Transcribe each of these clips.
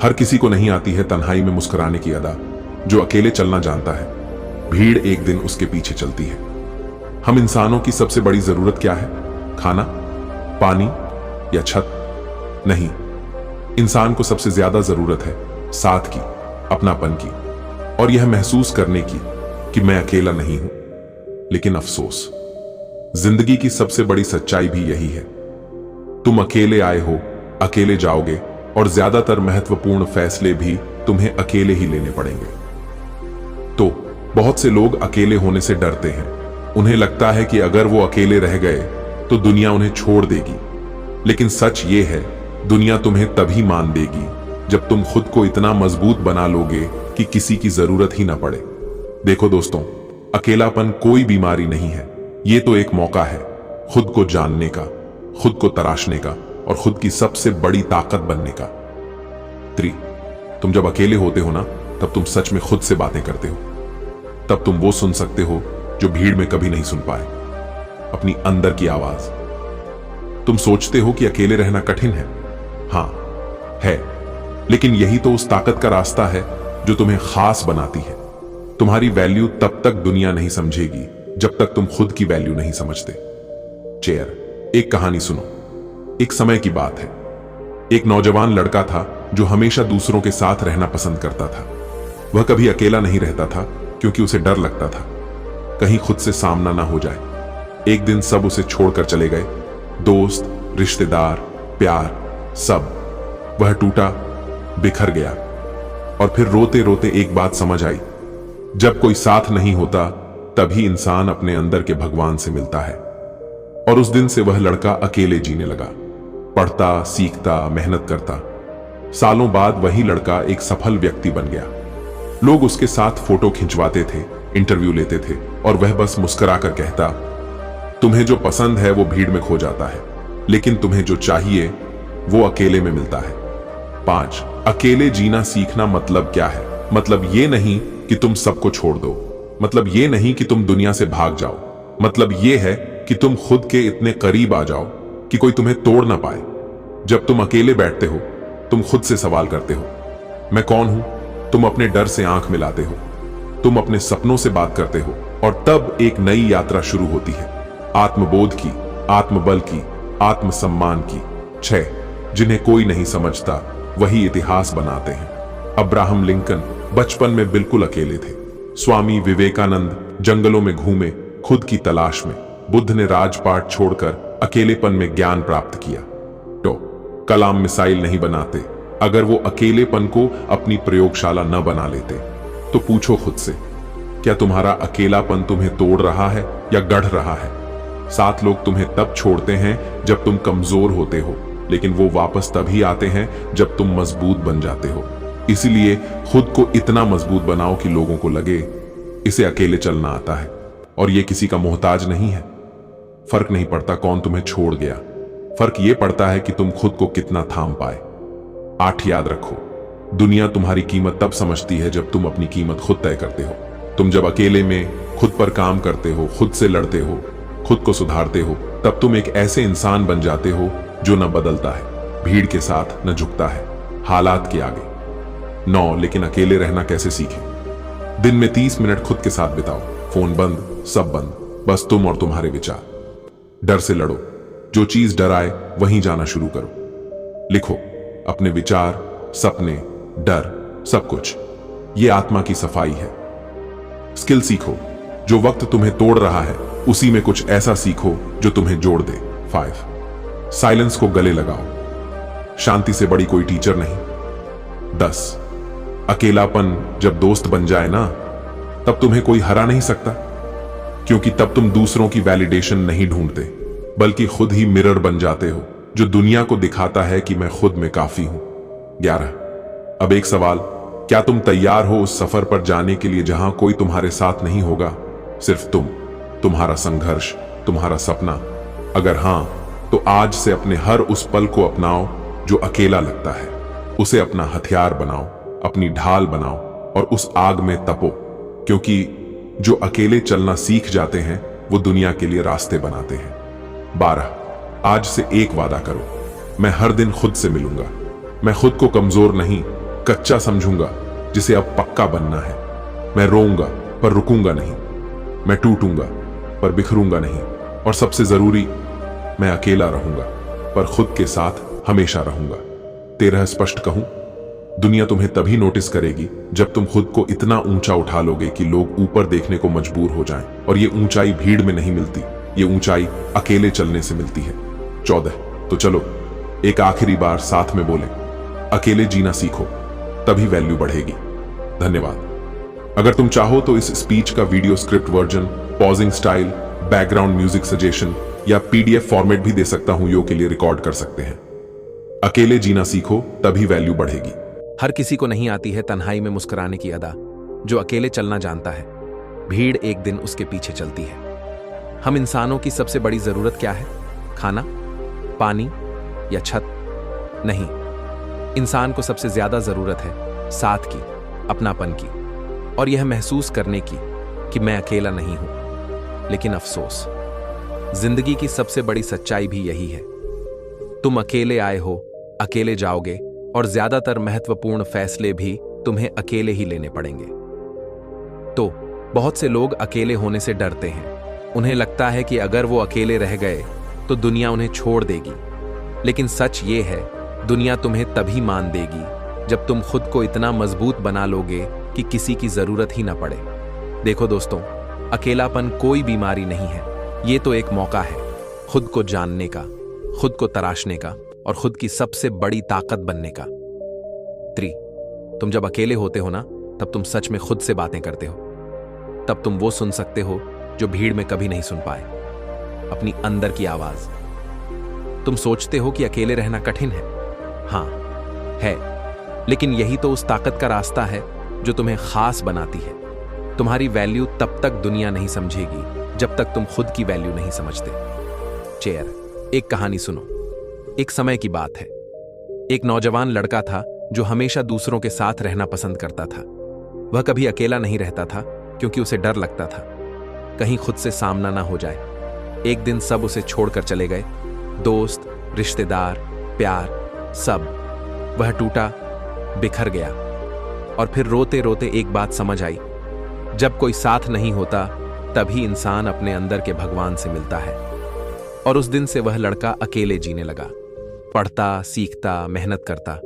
हर किसी को नहीं आती है तन्हाई में मुस्कुराने की अदा। जो अकेले चलना जानता है, भीड़ एक दिन उसके पीछे चलती है। हम इंसानों की सबसे बड़ी जरूरत क्या है? खाना, पानी या छत? नहीं, इंसान को सबसे ज्यादा जरूरत है साथ की, अपनापन की, और यह महसूस करने की कि मैं अकेला नहीं हूं। लेकिन अफसोस, जिंदगी की सबसे बड़ी सच्चाई भी यही है। तुम अकेले आए हो, अकेले जाओगे, और ज्यादातर महत्वपूर्ण फैसले भी तुम्हें अकेले ही लेने पड़ेंगे। तो बहुत से लोग अकेले होने से डरते हैं। उन्हें लगता है कि अगर वो अकेले रह गए तो दुनिया उन्हें छोड़ देगी। लेकिन सच ये है, दुनिया तुम्हें तभी मान देगी जब तुम खुद को इतना मजबूत बना लोगे कि किसी की जरूरत ही ना पड़े। देखो दोस्तों, अकेलापन कोई बीमारी नहीं है, ये तो एक मौका है खुद को जानने का, खुद को तराशने का, और खुद की सबसे बड़ी ताकत बनने का। 3, तुम जब अकेले होते हो ना, तब तुम सच में खुद से बातें करते हो। तब तुम वो सुन सकते हो जो भीड़ में कभी नहीं सुन पाए, अपनी अंदर की आवाज। तुम सोचते हो कि अकेले रहना कठिन है। हां, है, लेकिन यही तो उस ताकत का रास्ता है जो तुम्हें खास बनाती है। तुम्हारी वैल्यू तब तक दुनिया नहीं समझेगी जब तक तुम खुद की वैल्यू नहीं समझते। चेयर, एक कहानी सुनो। एक समय की बात है। एक नौजवान लड़का था जो हमेशा दूसरों के साथ रहना पसंद करता था। वह कभी अकेला नहीं रहता था क्योंकि उसे डर लगता था कहीं खुद से सामना ना हो जाए। एक दिन सब उसे छोड़कर चले गए, दोस्त, रिश्तेदार, प्यार, सब। वह टूटा, बिखर गया, और फिर रोते रोते एक बात समझ आई, जब कोई साथ नहीं होता तभी इंसान अपने अंदर के भगवान से मिलता है। और उस दिन से वह लड़का अकेले जीने लगा, पढ़ता, सीखता, मेहनत करता। सालों बाद वही लड़का एक सफल व्यक्ति बन गया। लोग उसके साथ फोटो खिंचवाते थे, इंटरव्यू लेते थे, और वह बस मुस्कुराकर कहता, तुम्हें जो पसंद है वो भीड़ में खो जाता है, लेकिन तुम्हें जो चाहिए वो अकेले में मिलता है। 5, अकेले जीना सीखना मतलब क्या है? मतलब ये नहीं कि तुम सबको छोड़ दो, मतलब ये नहीं कि तुम दुनिया से भाग जाओ, मतलब ये है कि तुम खुद के इतने करीब आ जाओ कि कोई तुम्हें तोड़ ना पाए। जब तुम अकेले बैठते हो, तुम खुद से सवाल करते हो, मैं कौन हूं? तुम अपने डर से आंख मिलाते हो, तुम अपने सपनों से बात करते हो, और तब एक नई यात्रा शुरू होती है, आत्मबोध की, आत्मबल की, आत्मसम्मान की। 6, जिन्हें कोई नहीं समझता वही इतिहास बनाते हैं। अब्राहम लिंकन बचपन में बिल्कुल अकेले थे। स्वामी विवेकानंद जंगलों में घूमे, खुद की तलाश में। बुद्ध ने राजपाट छोड़कर अकेलेपन में ज्ञान प्राप्त किया। तो कलाम मिसाइल नहीं बनाते अगर वो अकेलेपन को अपनी प्रयोगशाला न बना लेते। तो पूछो खुद से, क्या तुम्हारा अकेलापन तुम्हें तोड़ रहा है या गढ़ रहा है? 7 लोग तुम्हें तब छोड़ते हैं जब तुम कमजोर होते हो, लेकिन वो वापस तभी आते हैं जब तुम मजबूत बन जाते हो। इसीलिए खुद को इतना मजबूत बनाओ कि लोगों को लगे इसे अकेले चलना आता है, और ये किसी का मोहताज नहीं है। फर्क नहीं पड़ता कौन तुम्हें छोड़ गया, फर्क ये पड़ता है कि तुम खुद को कितना थाम पाए। 8, याद रखो, दुनिया तुम्हारी कीमत तब समझती है जब तुम अपनी कीमत खुद तय करते हो। तुम जब अकेले में खुद पर काम करते हो, खुद से लड़ते हो, खुद को सुधारते हो, तब तुम एक ऐसे इंसान बन जाते हो जो न बदलता है, भीड़ के साथ न झुकता है, हालात के आगे। 9, लेकिन अकेले रहना कैसे सीखें? दिन में 30 मिनट खुद के साथ बिताओ, फोन बंद, सब बंद, बस तुम और तुम्हारे विचार। डर से लड़ो, जो चीज डराए वहीं जाना शुरू करो। लिखो अपने विचार, सपने, डर, सब कुछ। ये आत्मा की सफाई है। स्किल सीखो, जो वक्त तुम्हें तोड़ रहा है उसी में कुछ ऐसा सीखो जो तुम्हें जोड़ दे। 5, साइलेंस को गले लगाओ, शांति से बड़ी कोई टीचर नहीं। 10, अकेलापन जब दोस्त बन जाए ना, तब तुम्हें कोई हरा नहीं सकता, क्योंकि तब तुम दूसरों की वैलिडेशन नहीं ढूंढते, बल्कि खुद ही मिरर बन जाते हो जो दुनिया को दिखाता है कि मैं खुद में काफी हूं। 11, अब एक सवाल, क्या तुम तैयार हो उस सफर पर जाने के लिए जहां कोई तुम्हारे साथ नहीं होगा, सिर्फ तुम, तुम्हारा संघर्ष, तुम्हारा सपना? अगर हां, तो आज से अपने हर उस पल को अपनाओ जो अकेला लगता है, उसे अपना हथियार बनाओ, अपनी ढाल बनाओ, और उस आग में तपो, क्योंकि जो अकेले चलना सीख जाते हैं वो दुनिया के लिए रास्ते बनाते हैं। 12, आज से एक वादा करो, मैं हर दिन खुद से मिलूंगा। मैं खुद को कमजोर नहीं, कच्चा समझूंगा जिसे अब पक्का बनना है। मैं रोऊंगा पर रुकूंगा नहीं, मैं टूटूंगा पर बिखरूंगा नहीं, और सबसे जरूरी, मैं अकेला रहूंगा पर खुद के साथ हमेशा रहूंगा। तेरह स्पष्ट कहूं, दुनिया तुम्हें तभी नोटिस करेगी जब तुम खुद को इतना ऊंचा उठा लोगे कि लोग ऊपर देखने को मजबूर हो जाएं। और ये ऊंचाई भीड़ में नहीं मिलती, ये ऊंचाई अकेले चलने से मिलती है। 14। तो चलो एक आखिरी बार साथ में बोलें, अकेले जीना सीखो, तभी वैल्यू बढ़ेगी। धन्यवाद। अगर तुम चाहो तो इस स्पीच का video script version, pausing style, background music suggestion या पीडीएफ फॉर्मेट भी दे सकता हूं। यो के लिए रिकॉर्ड कर सकते हैं। अकेले जीना सीखो, तभी वैल्यू बढ़ेगी। हर किसी को नहीं आती है तन्हाई में मुस्कुराने की अदा। जो अकेले चलना जानता है, भीड़ एक दिन उसके पीछे चलती है। हम इंसानों की सबसे बड़ी जरूरत क्या है? खाना, पानी या छत? नहीं, इंसान को सबसे ज्यादा जरूरत है साथ की, अपनापन की, और यह महसूस करने की कि मैं अकेला नहीं हूं। लेकिन अफसोस, जिंदगी की सबसे बड़ी सच्चाई भी यही है। तुम अकेले आए हो, अकेले जाओगे, और ज्यादातर महत्वपूर्ण फैसले भी तुम्हें अकेले ही लेने पड़ेंगे। तो बहुत से लोग अकेले होने से डरते हैं। उन्हें लगता है कि अगर वो अकेले रह गए तो दुनिया उन्हें छोड़ देगी। लेकिन सच ये है, दुनिया तुम्हें तभी मान देगी जब तुम खुद को इतना मजबूत बना लोगे कि किसी की जरूरत ही ना पड़े। देखो दोस्तों, अकेलापन कोई बीमारी नहीं है, ये तो एक मौका है खुद को जानने का, खुद को तराशने का, और खुद की सबसे बड़ी ताकत बनने का। 3। तुम जब अकेले होते हो ना, तब तुम सच में खुद से बातें करते हो। तब तुम वो सुन सकते हो जो भीड़ में कभी नहीं सुन पाए, अपनी अंदर की आवाज। तुम सोचते हो कि अकेले रहना कठिन है। हां, है, लेकिन यही तो उस ताकत का रास्ता है जो तुम्हें खास बनाती है। तुम्हारी वैल्यू तब तक दुनिया नहीं समझेगी जब तक तुम खुद की वैल्यू नहीं समझते। चेयर। एक कहानी सुनो। एक समय की बात है। एक नौजवान लड़का था जो हमेशा दूसरों के साथ रहना पसंद करता था। वह कभी अकेला नहीं रहता था क्योंकि उसे डर लगता था कहीं खुद से सामना ना हो जाए। एक दिन सब उसे छोड़कर चले गए, दोस्त, रिश्तेदार, प्यार, सब। वह टूटा, बिखर गया, और फिर रोते रोते एक बात समझ आई, जब कोई साथ नहीं होता तभी इंसान अपने अंदर के भगवान से मिलता है। और उस दिन से वह लड़का अकेले जीने लगा, पढ़ता, सीखता, मेहनत करता।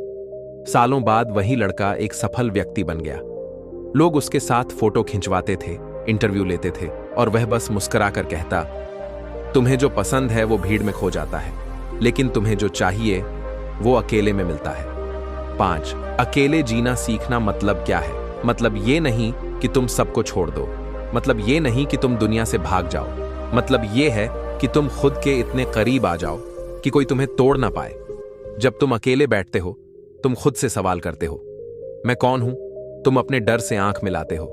सालों बाद वही लड़का एक सफल व्यक्ति बन गया। लोग उसके साथ फोटो खिंचवाते थे, इंटरव्यू लेते थे, और वह बस मुस्कुराकर कहता, तुम्हें जो पसंद है वो भीड़ में खो जाता है, लेकिन तुम्हें जो चाहिए वो अकेले में मिलता है। 5। अकेले जीना सीखना मतलब क्या है? मतलब ये नहीं कि तुम सबको छोड़ दो, मतलब ये नहीं कि तुम दुनिया से भाग जाओ, मतलब ये है कि तुम खुद के इतने करीब आ जाओ कि कोई तुम्हें तोड़ ना पाए। जब तुम अकेले बैठते हो, तुम खुद से सवाल करते हो, मैं कौन हूं? तुम अपने डर से आंख मिलाते हो,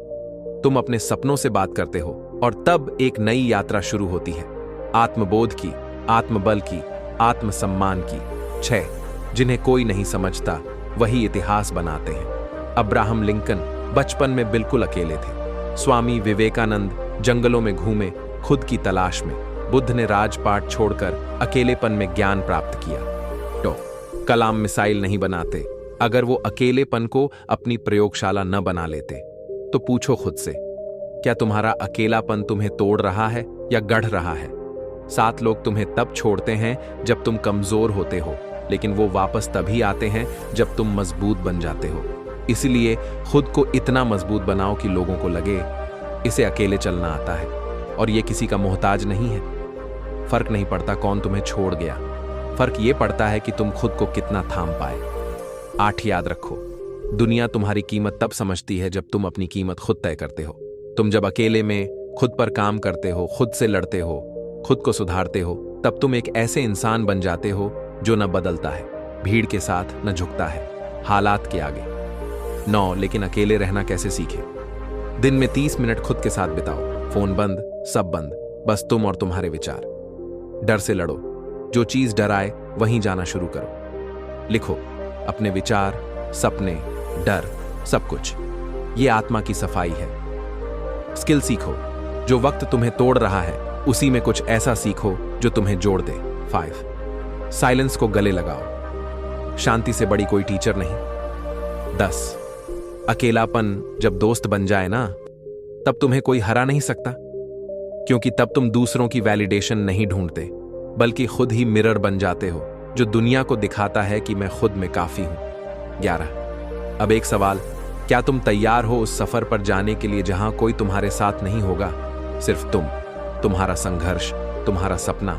तुम अपने सपनों से बात करते हो, और तब एक नई यात्रा शुरू होती है, आत्मबोध की, आत्मबल की, आत्मसम्मान की। 6। जिन्हें कोई नहीं समझता वही इतिहास बनाते हैं। अब्राहम लिंकन बचपन में बिल्कुल अकेले थे। स्वामी विवेकानंद जंगलों में घूमे, खुद की तलाश में। बुद्ध ने राजपाट छोड़कर अकेलेपन में ज्ञान प्राप्त किया। तो कलाम मिसाइल नहीं बनाते अगर वो अकेलेपन को अपनी प्रयोगशाला न बना लेते। तो पूछो खुद से, क्या तुम्हारा अकेलापन तुम्हें तोड़ रहा है या गढ़ रहा है? 7 लोग तुम्हें तब छोड़ते हैं जब तुम कमजोर होते हो, लेकिन वो वापस तभी आते हैं जब तुम मजबूत बन जाते हो। इसलिए खुद को इतना मजबूत बनाओ कि लोगों को लगे इसे अकेले चलना आता है, और ये किसी का मोहताज नहीं है। फर्क नहीं पड़ता कौन तुम्हें छोड़ गया, फर्क ये पड़ता है कि तुम खुद को कितना थाम पाए। 8 याद रखो, दुनिया तुम्हारी कीमत तब समझती है जब तुम अपनी कीमत खुद तय करते हो। तुम जब अकेले में खुद पर काम करते हो, खुद से लड़ते हो, खुद को सुधारते हो, तब तुम एक ऐसे इंसान बन जाते हो जो न बदलता है, भीड़ के साथ न झुकता है, हालात के आगे। 9 लेकिन अकेले रहना कैसे सीखे? दिन में 30 मिनट खुद के साथ बिताओ, फोन बंद, सब बंद, बस तुम और तुम्हारे विचार। डर से लड़ो, जो चीज डराए वहीं जाना शुरू करो। लिखो अपने विचार, सपने, डर, सब कुछ। ये आत्मा की सफाई है। स्किल सीखो, जो वक्त तुम्हें तोड़ रहा है उसी में कुछ ऐसा सीखो जो तुम्हें जोड़ दे। 5 साइलेंस को गले लगाओ, शांति से बड़ी कोई टीचर नहीं। 10। अकेलापन जब दोस्त बन जाए ना, तब तुम्हें कोई हरा नहीं सकता, क्योंकि तब तुम दूसरों की वैलिडेशन नहीं ढूंढते, बल्कि खुद ही मिरर बन जाते हो जो दुनिया को दिखाता है कि मैं खुद में काफी हूं। 11। अब एक सवाल, क्या तुम तैयार हो उस सफर पर जाने के लिए जहां कोई तुम्हारे साथ नहीं होगा, सिर्फ तुम्हारा संघर्ष, तुम्हारा सपना?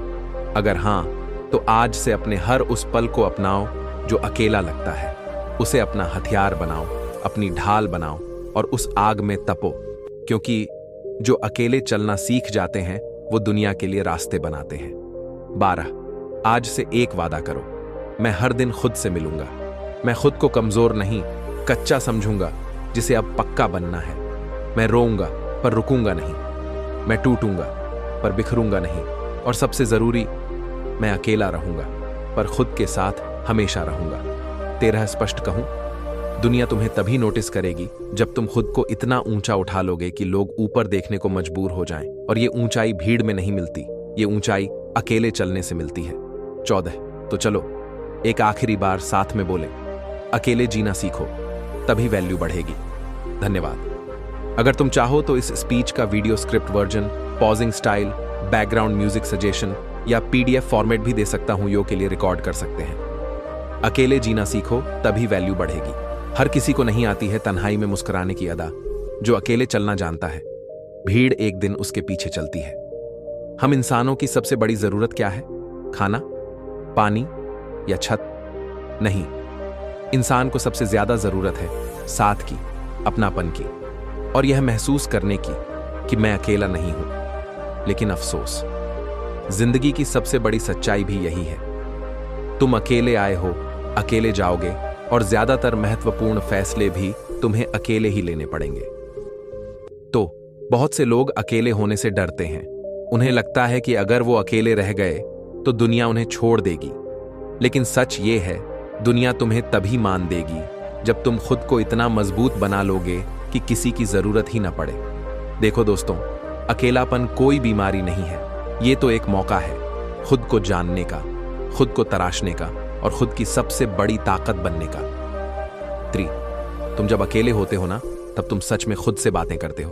अगर हां, तो आज से अपने हर उस पल को अपनाओ जो अकेला लगता है, उसे अपना हथियार बनाओ, अपनी ढाल बनाओ और उस आग में तपो, क्योंकि जो अकेले चलना सीख जाते हैं वो दुनिया के लिए रास्ते बनाते हैं। 12। आज से एक वादा करो, मैं हर दिन खुद से मिलूंगा। मैं खुद को कमजोर नहीं, कच्चा समझूंगा जिसे अब पक्का बनना है। मैं रोऊंगा पर रुकूंगा नहीं, मैं टूटूंगा पर बिखरूंगा नहीं, और सबसे जरूरी, मैं अकेला रहूंगा पर खुद के साथ हमेशा रहूंगा। 13। स्पष्ट कहूं, दुनिया तुम्हें तभी नोटिस करेगी जब तुम खुद को इतना ऊंचा उठा लोगे कि लोग ऊपर देखने को मजबूर हो जाएं। और ये ऊंचाई भीड़ में नहीं मिलती, ये ऊंचाई अकेले चलने से मिलती है। 14। तो चलो एक आखिरी बार साथ में बोले, अकेले जीना सीखो, तभी वैल्यू बढ़ेगी। धन्यवाद। अगर तुम चाहो तो इस स्पीच का video script version, pausing style, background music suggestion या पीडीएफ फॉर्मेट भी दे सकता हूं, यो के लिए रिकॉर्ड कर सकते हैं। अकेले जीना सीखो, तभी वैल्यू बढ़ेगी। हर किसी को नहीं आती है तन्हाई में मुस्कुराने की अदा, जो अकेले चलना जानता है, भीड़ एक दिन उसके पीछे चलती है। हम इंसानों की सबसे बड़ी जरूरत क्या है? खाना, पानी या छत? नहीं, इंसान को सबसे ज्यादा जरूरत है साथ की, अपनापन की, और यह महसूस करने की कि मैं अकेला नहीं हूं। लेकिन अफसोस, जिंदगी की सबसे बड़ी सच्चाई भी यही है। तुम अकेले आए हो, अकेले जाओगे, और ज्यादातर महत्वपूर्ण फैसले भी तुम्हें अकेले ही लेने पड़ेंगे। तो बहुत से लोग अकेले होने से डरते हैं। उन्हें लगता है कि अगर वो अकेले रह गए तो दुनिया उन्हें छोड़ देगी। लेकिन सच ये है, दुनिया तुम्हें तभी मान देगी जब तुम खुद को इतना मजबूत बना लोगे कि किसी की जरूरत ही ना पड़े। देखो दोस्तों, अकेलापन कोई बीमारी नहीं है, ये तो एक मौका है खुद को जानने का, खुद को तराशने का और खुद की सबसे बड़ी ताकत बनने का। 3। तुम जब अकेले होते हो ना, तब तुम सच में खुद से बातें करते हो।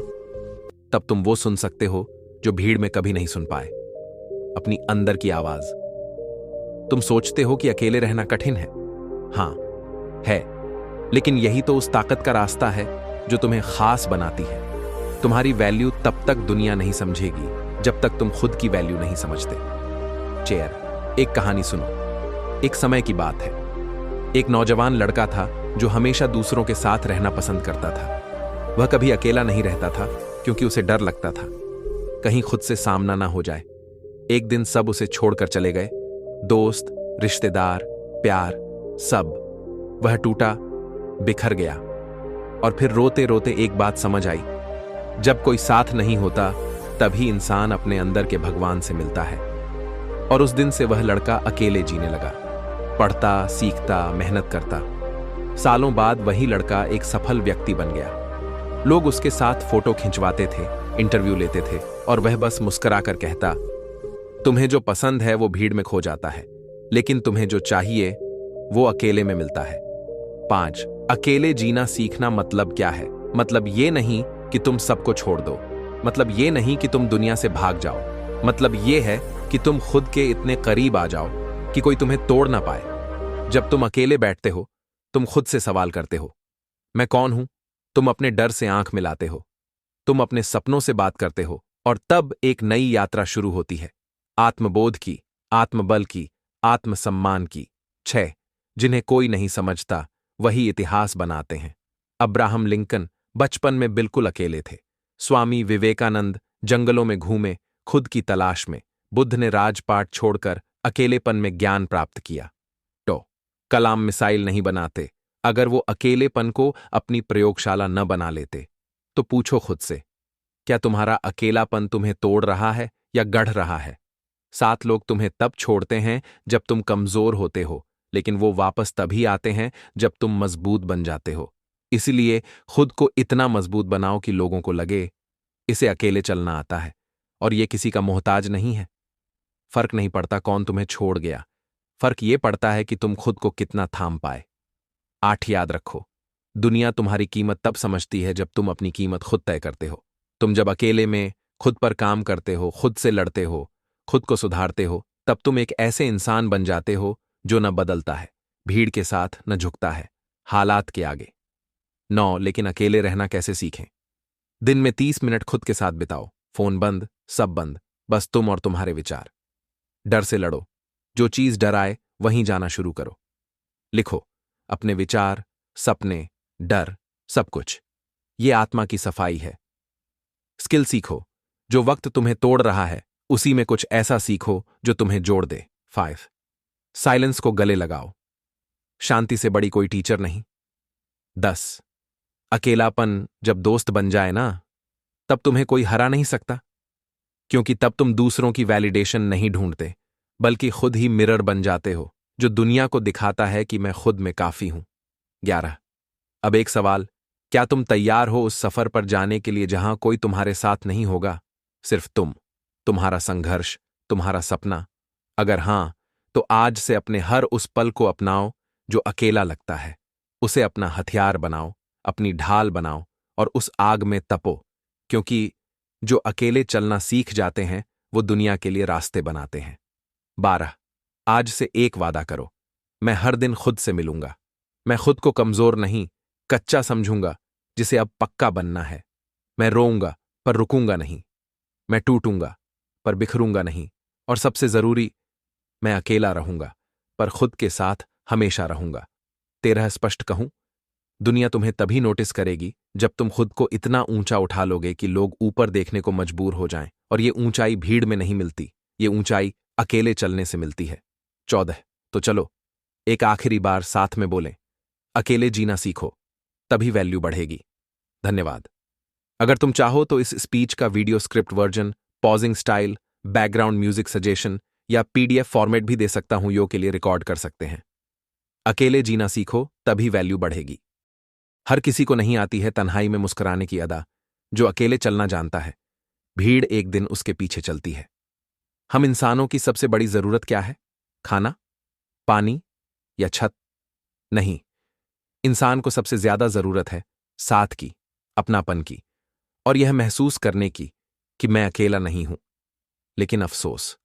तब तुम वो सुन सकते हो जो भीड़ में कभी नहीं सुन पाए, अपनी अंदर की आवाज। तुम सोचते हो कि अकेले रहना कठिन है। हां, है, लेकिन यही तो उस ताकत का रास्ता है जो तुम्हें खास बनाती है। तुम्हारी वैल्यू तब तक दुनिया नहीं समझेगी जब तक तुम खुद की वैल्यू नहीं समझते। चेयर, एक कहानी सुनो। एक समय की बात है, एक नौजवान लड़का था जो हमेशा दूसरों के साथ रहना पसंद करता था। वह कभी अकेला नहीं रहता था क्योंकि उसे डर लगता था कहीं खुद से सामना ना हो जाए। एक दिन सब उसे छोड़कर चले गए, दोस्त, रिश्तेदार, प्यार, सब। वह टूटा, बिखर गया, और फिर रोते रोते एक बात समझ आई, जब कोई साथ नहीं होता तभी इंसान अपने अंदर के भगवान से मिलता है। और उस दिन से वह लड़का अकेले जीने लगा, पढ़ता, सीखता, मेहनत करता। सालों बाद वही लड़का एक सफल व्यक्ति बन गया। लोग उसके साथ फोटो खिंचवाते थे, इंटरव्यू लेते थे, और वह बस मुस्कुराकर कहता, तुम्हें जो पसंद है वो भीड़ में खो जाता है, लेकिन तुम्हें जो चाहिए वो अकेले में मिलता है। 5। अकेले जीना सीखना मतलब क्या है? मतलब ये नहीं कि तुम सबको छोड़ दो, मतलब ये नहीं कि तुम दुनिया से भाग जाओ, मतलब ये है कि तुम खुद के इतने करीब आ जाओ कि कोई तुम्हें तोड़ ना पाए। जब तुम अकेले बैठते हो, तुम खुद से सवाल करते हो, मैं कौन हूं? तुम अपने डर से आंख मिलाते हो, तुम अपने सपनों से बात करते हो, और तब एक नई यात्रा शुरू होती है, आत्मबोध की, आत्मबल की, आत्मसम्मान की। 6। जिन्हें कोई नहीं समझता वही इतिहास बनाते हैं। अब्राहम लिंकन बचपन में बिल्कुल अकेले थे। स्वामी विवेकानंद जंगलों में घूमे, खुद की तलाश में। बुद्ध ने राजपाट छोड़कर अकेलेपन में ज्ञान प्राप्त किया। तो कलाम मिसाइल नहीं बनाते अगर वो अकेलेपन को अपनी प्रयोगशाला न बना लेते। तो पूछो खुद से, क्या तुम्हारा अकेलापन तुम्हें तोड़ रहा है या गढ़ रहा है? 7 लोग तुम्हें तब छोड़ते हैं जब तुम कमजोर होते हो, लेकिन वो वापस तभी आते हैं जब तुम मजबूत बन जाते हो। इसलिए खुद को इतना मजबूत बनाओ कि लोगों को लगे इसे अकेले चलना आता है, और ये किसी का मोहताज नहीं है। फर्क नहीं पड़ता कौन तुम्हें छोड़ गया, फर्क ये पड़ता है कि तुम खुद को कितना थाम पाए। 8 याद रखो, दुनिया तुम्हारी कीमत तब समझती है जब तुम अपनी कीमत खुद तय करते हो। तुम जब अकेले में खुद पर काम करते हो, खुद से लड़ते हो, खुद को सुधारते हो, तब तुम एक ऐसे इंसान बन जाते हो जो न बदलता है, भीड़ के साथ न झुकता है, हालात के आगे। 9 लेकिन अकेले रहना कैसे सीखें? दिन में 30 मिनट खुद के साथ बिताओ, फोन बंद, सब बंद, बस तुम और तुम्हारे विचार। डर से लड़ो, जो चीज डराए वहीं जाना शुरू करो। लिखो अपने विचार, सपने, डर, सब कुछ। ये आत्मा की सफाई है। स्किल सीखो, जो वक्त तुम्हें तोड़ रहा है उसी में कुछ ऐसा सीखो जो तुम्हें जोड़ दे। 5 साइलेंस को गले लगाओ, शांति से बड़ी कोई टीचर नहीं। 10 अकेलापन जब दोस्त बन जाए ना, तब तुम्हें कोई हरा नहीं सकता, क्योंकि तब तुम दूसरों की वैलिडेशन नहीं ढूंढते, बल्कि खुद ही मिरर बन जाते हो जो दुनिया को दिखाता है कि मैं खुद में काफी हूं। 11 अब एक सवाल, क्या तुम तैयार हो उस सफर पर जाने के लिए जहां कोई तुम्हारे साथ नहीं होगा, सिर्फ तुम, तुम्हारा संघर्ष, तुम्हारा सपना? अगर हां, तो आज से अपने हर उस पल को अपनाओ जो अकेला लगता है, उसे अपना हथियार बनाओ, अपनी ढाल बनाओ और उस आग में तपो, क्योंकि जो अकेले चलना सीख जाते हैं वो दुनिया के लिए रास्ते बनाते हैं। 12 आज से एक वादा करो, मैं हर दिन खुद से मिलूंगा। मैं खुद को कमजोर नहीं, कच्चा समझूंगा जिसे अब पक्का बनना है। मैं रोऊंगा पर रुकूंगा नहीं, मैं टूटूंगा पर बिखरूंगा नहीं, और सबसे जरूरी, मैं अकेला रहूंगा पर खुद के साथ हमेशा रहूंगा। 13 स्पष्ट कहूं, दुनिया तुम्हें तभी नोटिस करेगी जब तुम खुद को इतना ऊंचा उठा लोगे कि लोग ऊपर देखने को मजबूर हो जाएं, और ये ऊंचाई भीड़ में नहीं मिलती, ये ऊंचाई अकेले चलने से मिलती है। 14 तो चलो एक आखिरी बार साथ में बोलें, अकेले जीना सीखो, तभी वैल्यू बढ़ेगी। धन्यवाद। अगर तुम चाहो तो इस स्पीच का video script version, pausing style, background music suggestion या पीडीएफ फॉर्मेट भी दे सकता हूं, यो के लिए रिकॉर्ड कर सकते हैं। अकेले जीना सीखो, तभी वैल्यू बढ़ेगी। हर किसी को नहीं आती है तन्हाई में मुस्कुराने की अदा, जो अकेले चलना जानता है, भीड़ एक दिन उसके पीछे चलती है। हम इंसानों की सबसे बड़ी जरूरत क्या है? खाना, पानी या छत? नहीं, इंसान को सबसे ज्यादा जरूरत है साथ की, अपनापन की, और यह महसूस करने की कि मैं अकेला नहीं हूं। लेकिन अफसोस,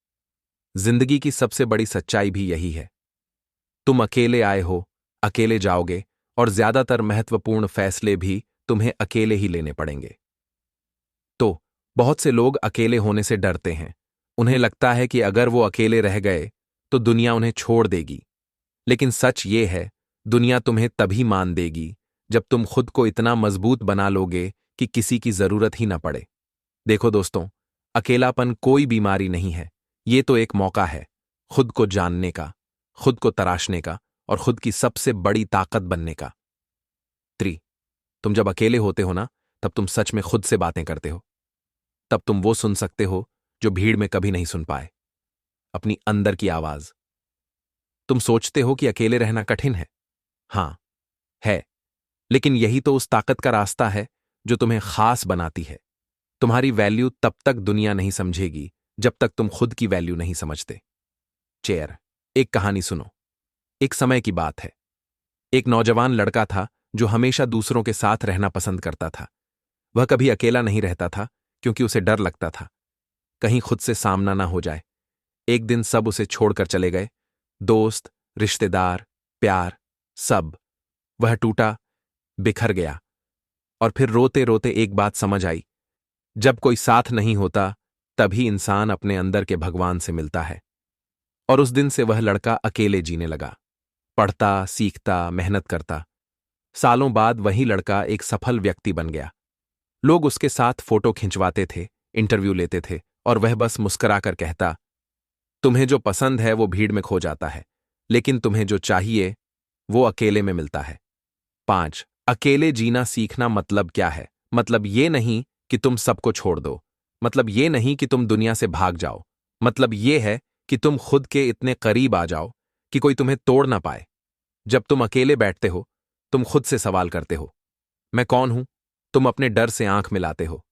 जिंदगी की सबसे बड़ी सच्चाई भी यही है। तुम अकेले आए हो, अकेले जाओगे, और ज्यादातर महत्वपूर्ण फैसले भी तुम्हें अकेले ही लेने पड़ेंगे। तो बहुत से लोग अकेले होने से डरते हैं। उन्हें लगता है कि अगर वो अकेले रह गए तो दुनिया उन्हें छोड़ देगी। लेकिन सच ये है, दुनिया तुम्हें तभी मान देगी जब तुम खुद को इतना मजबूत बना लोगे कि किसी की जरूरत ही ना पड़े। देखो दोस्तों, अकेलापन कोई बीमारी नहीं है, ये तो एक मौका है खुद को जानने का, खुद को तराशने का और खुद की सबसे बड़ी ताकत बनने का। 3 तुम जब अकेले होते हो ना, तब तुम सच में खुद से बातें करते हो। तब तुम वो सुन सकते हो जो भीड़ में कभी नहीं सुन पाए, अपनी अंदर की आवाज। तुम सोचते हो कि अकेले रहना कठिन है। हां, है, लेकिन यही तो उस ताकत का रास्ता है जो तुम्हें खास बनाती है। तुम्हारी वैल्यू तब तक दुनिया नहीं समझेगी जब तक तुम खुद की वैल्यू नहीं समझते। चेयर, एक कहानी सुनो। एक समय की बात है। एक नौजवान लड़का था जो हमेशा दूसरों के साथ रहना पसंद करता था। वह कभी अकेला नहीं रहता था क्योंकि उसे डर लगता था कहीं खुद से सामना ना हो जाए। एक दिन सब उसे छोड़कर चले गए, दोस्त, रिश्तेदार, प्यार, सब। वह टूटा, बिखर गया, और फिर रोते रोते एक बात समझ आई, जब कोई साथ नहीं होता तभी इंसान अपने अंदर के भगवान से मिलता है। और उस दिन से वह लड़का अकेले जीने लगा, पढ़ता, सीखता, मेहनत करता। सालों बाद वही लड़का एक सफल व्यक्ति बन गया। लोग उसके साथ फोटो खिंचवाते थे, इंटरव्यू लेते थे, और वह बस मुस्कुराकर कहता, तुम्हें जो पसंद है वो भीड़ में खो जाता है, लेकिन तुम्हें जो चाहिए वो अकेले में मिलता है। 5 अकेले जीना सीखना मतलब क्या है? मतलब ये नहीं कि तुम सबको छोड़ दो, मतलब ये नहीं कि तुम दुनिया से भाग जाओ, मतलब ये है कि तुम खुद के इतने करीब आ जाओ कि कोई तुम्हें तोड़ ना पाए। जब तुम अकेले बैठते हो, तुम खुद से सवाल करते हो, मैं कौन हूं? तुम अपने डर से आंख मिलाते हो,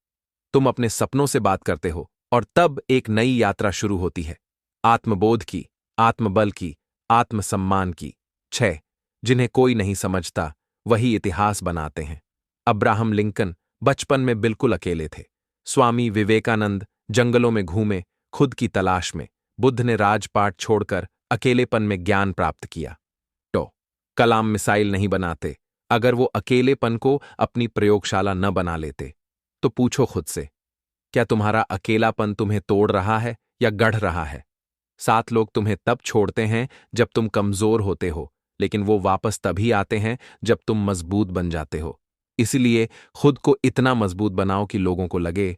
तुम अपने सपनों से बात करते हो, और तब एक नई यात्रा शुरू होती है, आत्मबोध की, आत्मबल की, आत्मसम्मान की। 6 जिन्हें कोई नहीं समझता वही इतिहास बनाते हैं। अब्राहम लिंकन बचपन में बिल्कुल अकेले थे। स्वामी विवेकानंद जंगलों में घूमे, खुद की तलाश में। बुद्ध ने राजपाट छोड़कर अकेलेपन में ज्ञान प्राप्त किया। तो कलाम मिसाइल नहीं बनाते अगर वो अकेलेपन को अपनी प्रयोगशाला न बना लेते। तो पूछो खुद से, क्या तुम्हारा अकेलापन तुम्हें तोड़ रहा है या गढ़ रहा है? 7 लोग तुम्हें तब छोड़ते हैं जब तुम कमजोर होते हो, लेकिन वो वापस तभी आते हैं जब तुम मजबूत बन जाते हो। इसलिए खुद को इतना मजबूत बनाओ कि लोगों को लगे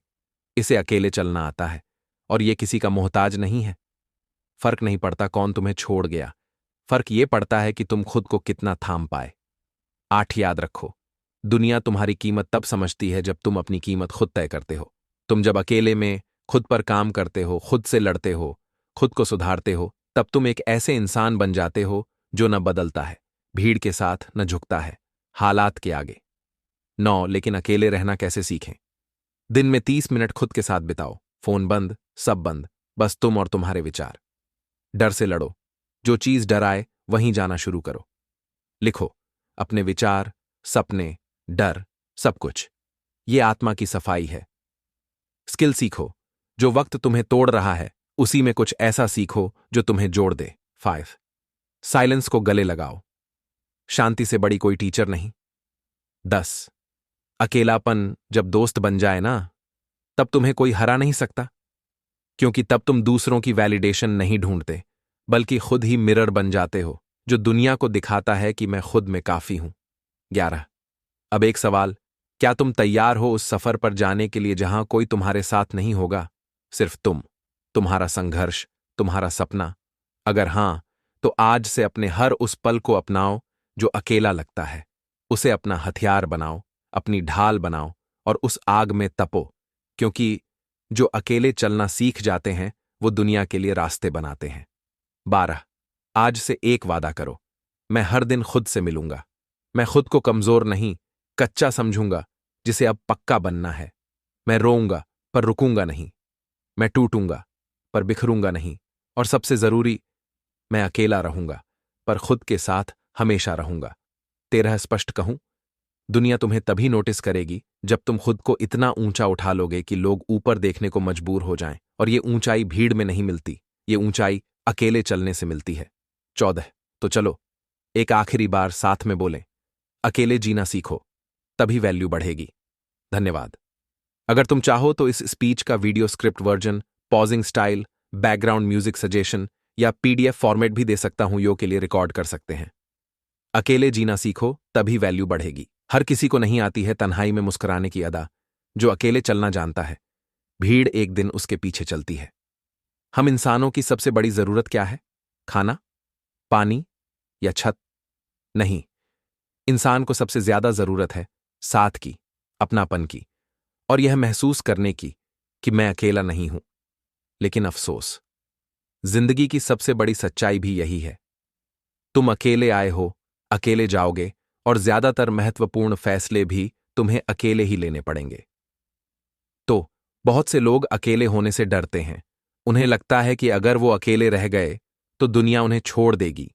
इसे अकेले चलना आता है और ये किसी का मोहताज नहीं है। फर्क नहीं पड़ता कौन तुम्हें छोड़ गया, फर्क ये पड़ता है कि तुम खुद को कितना थाम पाए। 8 याद रखो, दुनिया तुम्हारी कीमत तब समझती है जब तुम अपनी कीमत खुद तय करते हो। तुम जब अकेले में खुद पर काम करते हो, खुद से लड़ते हो, खुद को सुधारते हो, तब तुम एक ऐसे इंसान बन जाते हो जो न बदलता है, भीड़ के साथ न झुकता है, हालात के आगे। 9 लेकिन अकेले रहना कैसे सीखें? दिन में 30 मिनट खुद के साथ बिताओ, फोन बंद, सब बंद, बस तुम और तुम्हारे विचार। डर से लड़ो, जो चीज डराए वहीं जाना शुरू करो। लिखो अपने विचार, सपने, डर, सब कुछ। ये आत्मा की सफाई है। स्किल सीखो, जो वक्त तुम्हें तोड़ रहा है उसी में कुछ ऐसा सीखो जो तुम्हें जोड़ दे। 5 साइलेंस को गले लगाओ, शांति से बड़ी कोई टीचर नहीं। 10 अकेलापन जब दोस्त बन जाए ना, तब तुम्हें कोई हरा नहीं सकता, क्योंकि तब तुम दूसरों की वैलिडेशन नहीं ढूंढते, बल्कि खुद ही मिरर बन जाते हो जो दुनिया को दिखाता है कि मैं खुद में काफी हूं। 11 अब एक सवाल, क्या तुम तैयार हो उस सफर पर जाने के लिए जहां कोई तुम्हारे साथ नहीं होगा? सिर्फ तुम, तुम्हारा संघर्ष, तुम्हारा सपना। अगर हां, तो आज से अपने हर उस पल को अपनाओ जो अकेला लगता है, उसे अपना हथियार बनाओ, अपनी ढाल बनाओ और उस आग में तपो, क्योंकि जो अकेले चलना सीख जाते हैं वो दुनिया के लिए रास्ते बनाते हैं। 12 आज से एक वादा करो, मैं हर दिन खुद से मिलूंगा। मैं खुद को कमजोर नहीं, कच्चा समझूंगा जिसे अब पक्का बनना है। मैं रोऊंगा पर रुकूंगा नहीं, मैं टूटूंगा पर बिखरूंगा नहीं, और सबसे जरूरी, मैं अकेला रहूंगा पर खुद के साथ हमेशा रहूंगा। 13 स्पष्ट कहूं, दुनिया तुम्हें तभी नोटिस करेगी जब तुम खुद को इतना ऊंचा उठा लोगे कि लोग ऊपर देखने को मजबूर हो जाएं, और ये ऊंचाई भीड़ में नहीं मिलती, ये ऊंचाई अकेले चलने से मिलती है। 14 तो चलो एक आखिरी बार साथ में बोलें, अकेले जीना सीखो, तभी वैल्यू बढ़ेगी। धन्यवाद। अगर तुम चाहो तो इस स्पीच का video script version, pausing style, background music suggestion या पीडीएफ फॉर्मेट भी दे सकता हूं, यो के लिए रिकॉर्ड कर सकते हैं। अकेले जीना सीखो, तभी वैल्यू बढ़ेगी। हर किसी को नहीं आती है तन्हाई में मुस्कुराने की अदा, जो अकेले चलना जानता है, भीड़ एक दिन उसके पीछे चलती है। हम इंसानों की सबसे बड़ी जरूरत क्या है? खाना, पानी या छत? नहीं, इंसान को सबसे ज्यादा जरूरत है साथ की, अपनापन की, और यह महसूस करने की कि मैं अकेला नहीं हूं। लेकिन अफसोस, जिंदगी की सबसे बड़ी सच्चाई भी यही है। तुम अकेले आए हो, अकेले जाओगे, और ज्यादातर महत्वपूर्ण फैसले भी तुम्हें अकेले ही लेने पड़ेंगे। तो बहुत से लोग अकेले होने से डरते हैं। उन्हें लगता है कि अगर वो अकेले रह गए तो दुनिया उन्हें छोड़ देगी।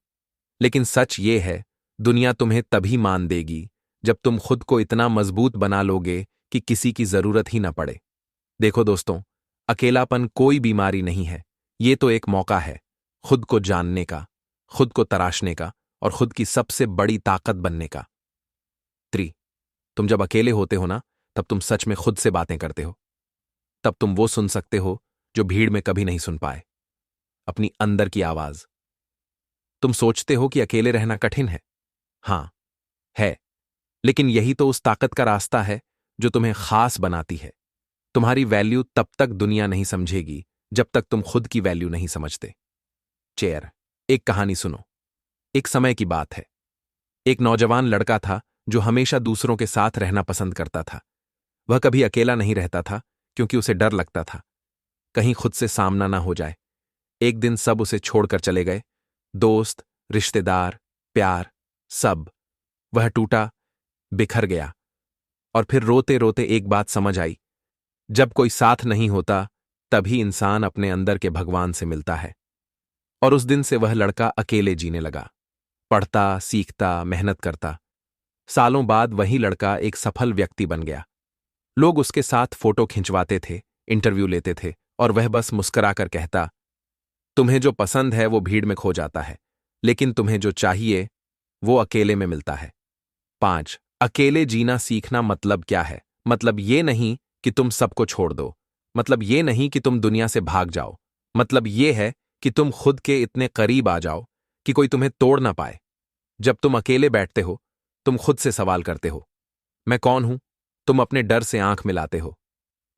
लेकिन सच ये है, दुनिया तुम्हें तभी मान देगी जब तुम खुद को इतना मजबूत बना लोगे कि किसी की जरूरत ही ना पड़े। देखो दोस्तों, अकेलापन कोई बीमारी नहीं है, ये तो एक मौका है खुद को जानने का, खुद को तराशने का और खुद की सबसे बड़ी ताकत बनने का। 3 तुम जब अकेले होते हो ना, तब तुम सच में खुद से बातें करते हो। तब तुम वो सुन सकते हो जो भीड़ में कभी नहीं सुन पाए, अपनी अंदर की आवाज। तुम सोचते हो कि अकेले रहना कठिन है। हां, है, लेकिन यही तो उस ताकत का रास्ता है जो तुम्हें खास बनाती है। तुम्हारी वैल्यू तब तक दुनिया नहीं समझेगी जब तक तुम खुद की वैल्यू नहीं समझते। चेयर, एक कहानी सुनो। एक समय की बात है। एक नौजवान लड़का था जो हमेशा दूसरों के साथ रहना पसंद करता था। वह कभी अकेला नहीं रहता था क्योंकि उसे डर लगता था कहीं खुद से सामना ना हो जाए। एक दिन सब उसे छोड़कर चले गए, दोस्त, रिश्तेदार, प्यार, सब। वह टूटा, बिखर गया, और फिर रोते रोते एक बात समझ आई, जब कोई साथ नहीं होता तभी इंसान अपने अंदर के भगवान से मिलता है। और उस दिन से वह लड़का अकेले जीने लगा, पढ़ता, सीखता, मेहनत करता, सालों बाद वही लड़का एक सफल व्यक्ति बन गया। लोग उसके साथ फोटो खिंचवाते थे, इंटरव्यू लेते थे, और वह बस मुस्कुराकर कहता, तुम्हें जो पसंद है वो भीड़ में खो जाता है, लेकिन तुम्हें जो चाहिए वो अकेले में मिलता है। 5. अकेले जीना सीखना मतलब क्या है? मतलब ये नहीं कि तुम सबको छोड़ दो। मतलब ये नहीं कि तुम दुनिया से भाग जाओ। मतलब ये है कि तुम खुद के इतने करीब आ जाओ कि कोई तुम्हें तोड़ ना पाए। जब तुम अकेले बैठते हो, तुम खुद से सवाल करते हो, मैं कौन हूं? तुम अपने डर से आंख मिलाते हो,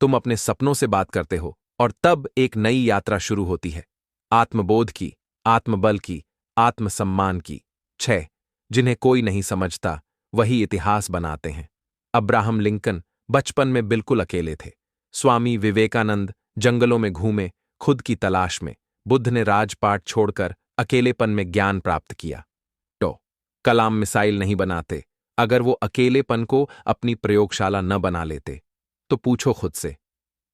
तुम अपने सपनों से बात करते हो, और तब एक नई यात्रा शुरू होती है, आत्मबोध की, आत्मबल की, आत्मसम्मान की। 6. जिन्हें कोई नहीं समझता वही इतिहास बनाते हैं। अब्राहम लिंकन बचपन में बिल्कुल अकेले थे। स्वामी विवेकानंद जंगलों में घूमे, खुद की तलाश में। बुद्ध ने राजपाट छोड़कर अकेलेपन में ज्ञान प्राप्त किया। तो कलाम मिसाइल नहीं बनाते अगर वो अकेलेपन को अपनी प्रयोगशाला न बना लेते। तो पूछो खुद से,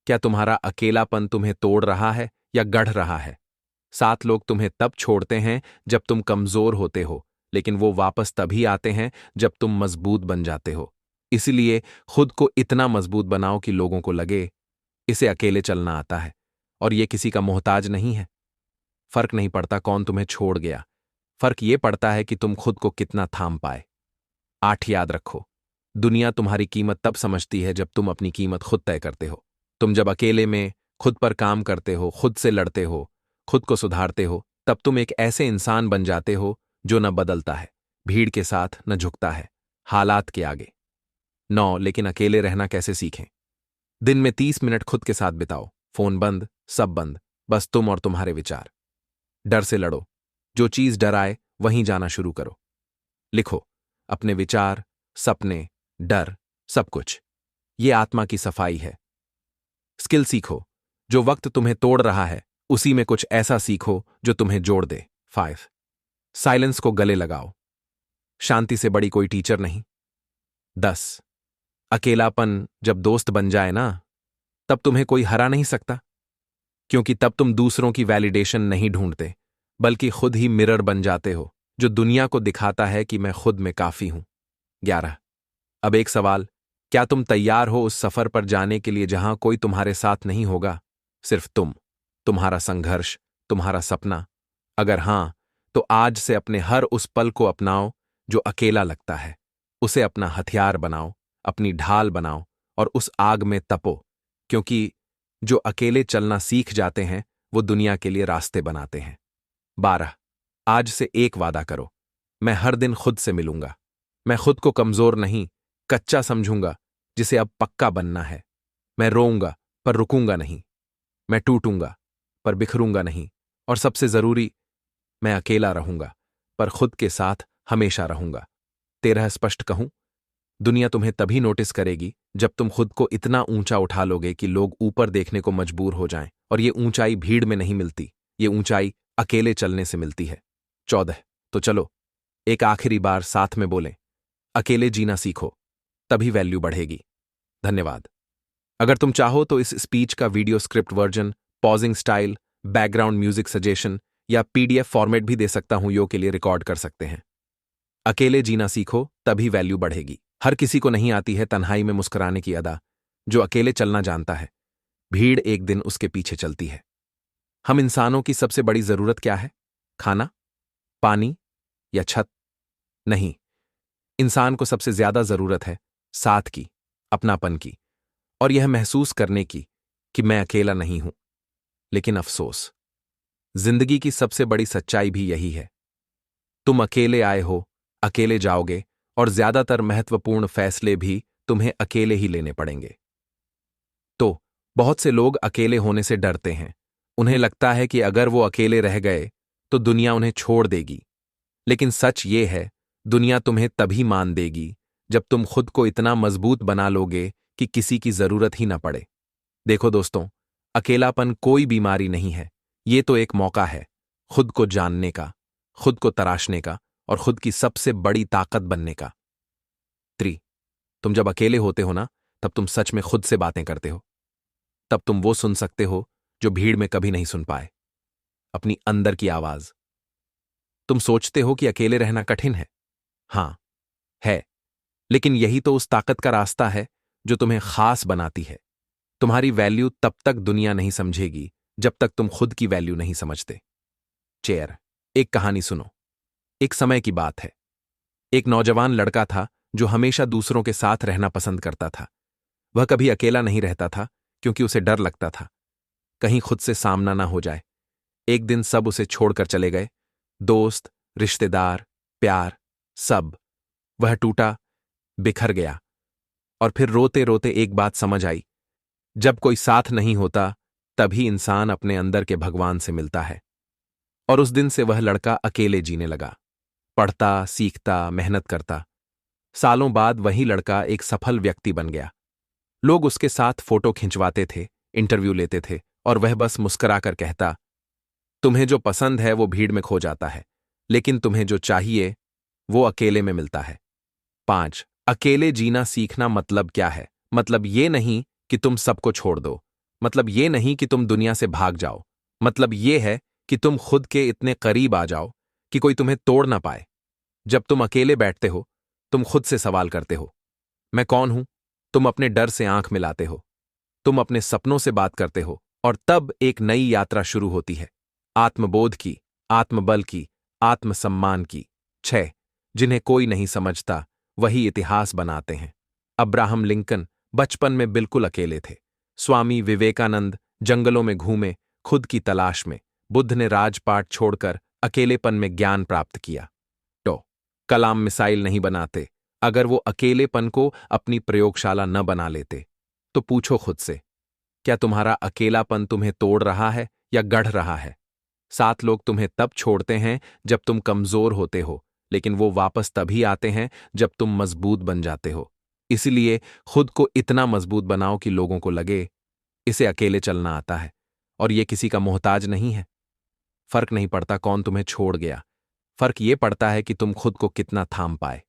क्या तुम्हारा अकेलापन तुम्हें तोड़ रहा है या गढ़ रहा है? 7 लोग तुम्हें तब छोड़ते हैं जब तुम कमजोर होते हो, लेकिन वो वापस तभी आते हैं जब तुम मजबूत बन जाते हो। इसलिए खुद को इतना मजबूत बनाओ कि लोगों को लगे इसे अकेले चलना आता है और ये किसी का मोहताज नहीं है। फर्क नहीं पड़ता कौन तुम्हें छोड़ गया, फर्क ये पड़ता है कि तुम खुद को कितना थाम पाए। 8 याद रखो, दुनिया तुम्हारी कीमत तब समझती है जब तुम अपनी कीमत खुद तय करते हो। तुम जब अकेले में खुद पर काम करते हो, खुद से लड़ते हो, खुद को सुधारते हो, तब तुम एक ऐसे इंसान बन जाते हो जो न बदलता है, भीड़ के साथ न झुकता है, हालात के आगे। 9. लेकिन अकेले रहना कैसे सीखें? दिन में 30 मिनट खुद के साथ बिताओ, फोन बंद, सब बंद, बस तुम और तुम्हारे विचार। डर से लड़ो, जो चीज डराए वहीं जाना शुरू करो। लिखो अपने विचार, सपने, डर, सब कुछ। ये आत्मा की सफाई है। स्किल सीखो, जो वक्त तुम्हें तोड़ रहा है उसी में कुछ ऐसा सीखो जो तुम्हें जोड़ दे। 5. साइलेंस को गले लगाओ, शांति से बड़ी कोई टीचर नहीं। 10. अकेलापन जब दोस्त बन जाए ना, तब तुम्हें कोई हरा नहीं सकता, क्योंकि तब तुम दूसरों की वैलिडेशन नहीं ढूंढते, बल्कि खुद ही मिरर बन जाते हो जो दुनिया को दिखाता है कि मैं खुद में काफी हूं। 11. अब एक सवाल, क्या तुम तैयार हो उस सफर पर जाने के लिए जहां कोई तुम्हारे साथ नहीं होगा, सिर्फ तुम, तुम्हारा संघर्ष, तुम्हारा सपना? अगर हां, तो आज से अपने हर उस पल को अपनाओ जो अकेला लगता है, उसे अपना हथियार बनाओ, अपनी ढाल बनाओ और उस आग में तपो, क्योंकि जो अकेले चलना सीख जाते हैं वो दुनिया के लिए रास्ते बनाते हैं। 12. आज से एक वादा करो, मैं हर दिन खुद से मिलूंगा। मैं खुद को कमजोर नहीं, कच्चा समझूंगा जिसे अब पक्का बनना है। मैं रोऊंगा पर रुकूंगा नहीं, मैं टूटूंगा पर बिखरूंगा नहीं, और सबसे जरूरी, मैं अकेला रहूंगा पर खुद के साथ हमेशा रहूंगा। 13. स्पष्ट कहूं, दुनिया तुम्हें तभी नोटिस करेगी जब तुम खुद को इतना ऊंचा उठा लोगे कि लोग ऊपर देखने को मजबूर हो जाएं, और ये ऊंचाई भीड़ में नहीं मिलती, ये ऊंचाई अकेले चलने से मिलती है। 14. तो चलो एक आखिरी बार साथ में बोलें, अकेले जीना सीखो, तभी वैल्यू बढ़ेगी। धन्यवाद। अगर तुम चाहो तो इस स्पीच का video script version, pausing style, background music suggestion या PDF फॉर्मेट भी दे सकता हूं, यो के लिए रिकॉर्ड कर सकते हैं। अकेले जीना सीखो, तभी वैल्यू बढ़ेगी। हर किसी को नहीं आती है तन्हाई में मुस्कुराने की अदा, जो अकेले चलना जानता है, भीड़ एक दिन उसके पीछे चलती है। हम इंसानों की सबसे बड़ी जरूरत क्या है? खाना, पानी या छत? नहीं, इंसान को सबसे ज्यादा जरूरत है साथ की, अपनापन की, और यह महसूस करने की कि मैं अकेला नहीं हूं। लेकिन अफसोस, जिंदगी की सबसे बड़ी सच्चाई भी यही है, तुम अकेले आए हो, अकेले जाओगे, और ज्यादातर महत्वपूर्ण फैसले भी तुम्हें अकेले ही लेने पड़ेंगे। तो बहुत से लोग अकेले होने से डरते हैं, उन्हें लगता है कि अगर वो अकेले रह गए तो दुनिया उन्हें छोड़ देगी। लेकिन सच ये है, दुनिया तुम्हें तभी मान देगी जब तुम खुद को इतना मजबूत बना लोगे कि किसी की जरूरत ही ना पड़े। देखो दोस्तों, अकेलापन कोई बीमारी नहीं है, ये तो एक मौका है खुद को जानने का, खुद को तराशने का, और खुद की सबसे बड़ी ताकत बनने का। 3. तुम जब अकेले होते हो ना, तब तुम सच में खुद से बातें करते हो। तब तुम वो सुन सकते हो जो भीड़ में कभी नहीं सुन पाए, अपनी अंदर की आवाज। तुम सोचते हो कि अकेले रहना कठिन है। हां, है, लेकिन यही तो उस ताकत का रास्ता है जो तुम्हें खास बनाती है। तुम्हारी वैल्यू तब तक दुनिया नहीं समझेगी जब तक तुम खुद की वैल्यू नहीं समझते। चेयर। एक कहानी सुनो। एक समय की बात है। एक नौजवान लड़का था जो हमेशा दूसरों के साथ रहना पसंद करता था। वह कभी अकेला नहीं रहता था क्योंकि उसे डर लगता था कहीं खुद से सामना ना हो जाए। एक दिन सब उसे छोड़कर चले गए, दोस्त, रिश्तेदार, प्यार, सब। वह टूटा, बिखर गया और फिर रोते रोते एक बात समझ आई, जब कोई साथ नहीं होता तभी इंसान अपने अंदर के भगवान से मिलता है। और उस दिन से वह लड़का अकेले जीने लगा, पढ़ता, सीखता, मेहनत करता। सालों बाद वही लड़का एक सफल व्यक्ति बन गया। लोग उसके साथ फोटो खिंचवाते थे, इंटरव्यू लेते थे और वह बस मुस्कुराकर कहता, तुम्हें जो पसंद है वो भीड़ में खो जाता है, लेकिन तुम्हें जो चाहिए वो अकेले में मिलता है। 5. अकेले जीना सीखना मतलब क्या है? मतलब ये नहीं कि तुम सबको छोड़ दो, मतलब ये नहीं कि तुम दुनिया से भाग जाओ, मतलब ये है कि तुम खुद के इतने करीब आ जाओ कि कोई तुम्हें तोड़ ना पाए। जब तुम अकेले बैठते हो, तुम खुद से सवाल करते हो, मैं कौन हूं? तुम अपने डर से आंख मिलाते हो, तुम अपने सपनों से बात करते हो और तब एक नई यात्रा शुरू होती है, आत्मबोध की, आत्मबल की, आत्मसम्मान की। 6. जिन्हें कोई नहीं समझता वही इतिहास बनाते हैं। अब्राहम लिंकन बचपन में बिल्कुल अकेले थे। स्वामी विवेकानंद जंगलों में घूमे, खुद की तलाश में। बुद्ध ने राजपाट छोड़कर अकेलेपन में ज्ञान प्राप्त किया। तो कलाम मिसाइल नहीं बनाते अगर वो अकेलेपन को अपनी प्रयोगशाला न बना लेते। तो पूछो खुद से, क्या तुम्हारा अकेलापन तुम्हें तोड़ रहा है या गढ़ रहा है? 7 लोग तुम्हें तब छोड़ते हैं जब तुम कमजोर होते हो, लेकिन वो वापस तभी आते हैं जब तुम मजबूत बन जाते हो। इसलिए खुद को इतना मजबूत बनाओ कि लोगों को लगे इसे अकेले चलना आता है और ये किसी का मोहताज नहीं है। फर्क नहीं पड़ता कौन तुम्हें छोड़ गया, फर्क ये पड़ता है कि तुम खुद को कितना थाम पाए।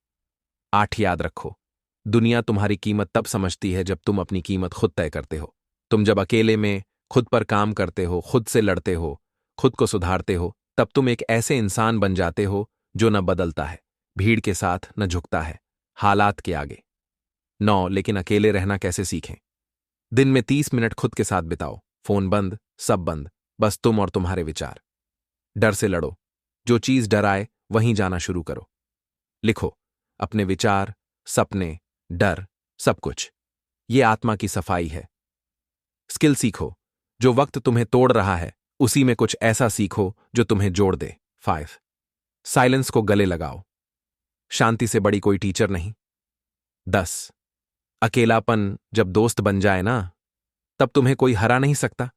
8 याद रखो, दुनिया तुम्हारी कीमत तब समझती है जब तुम अपनी कीमत खुद तय करते हो। तुम जब अकेले में खुद पर काम करते हो, खुद से लड़ते हो, खुद को सुधारते हो, तब तुम एक ऐसे इंसान बन जाते हो जो न बदलता है, भीड़ के साथ न झुकता है, हालात के आगे। 9. लेकिन अकेले रहना कैसे सीखें? दिन में 30 मिनट खुद के साथ बिताओ, फोन बंद, सब बंद, बस तुम और तुम्हारे विचार। डर से लड़ो, जो चीज डराए वहीं जाना शुरू करो। लिखो अपने विचार, सपने, डर, सब कुछ। ये आत्मा की सफाई है। स्किल सीखो, जो वक्त तुम्हें तोड़ रहा है उसी में कुछ ऐसा सीखो जो तुम्हें जोड़ दे। 5. साइलेंस को गले लगाओ, शांति से बड़ी कोई टीचर नहीं। 10. अकेलापन जब दोस्त बन जाए ना, तब तुम्हें कोई हरा नहीं सकता,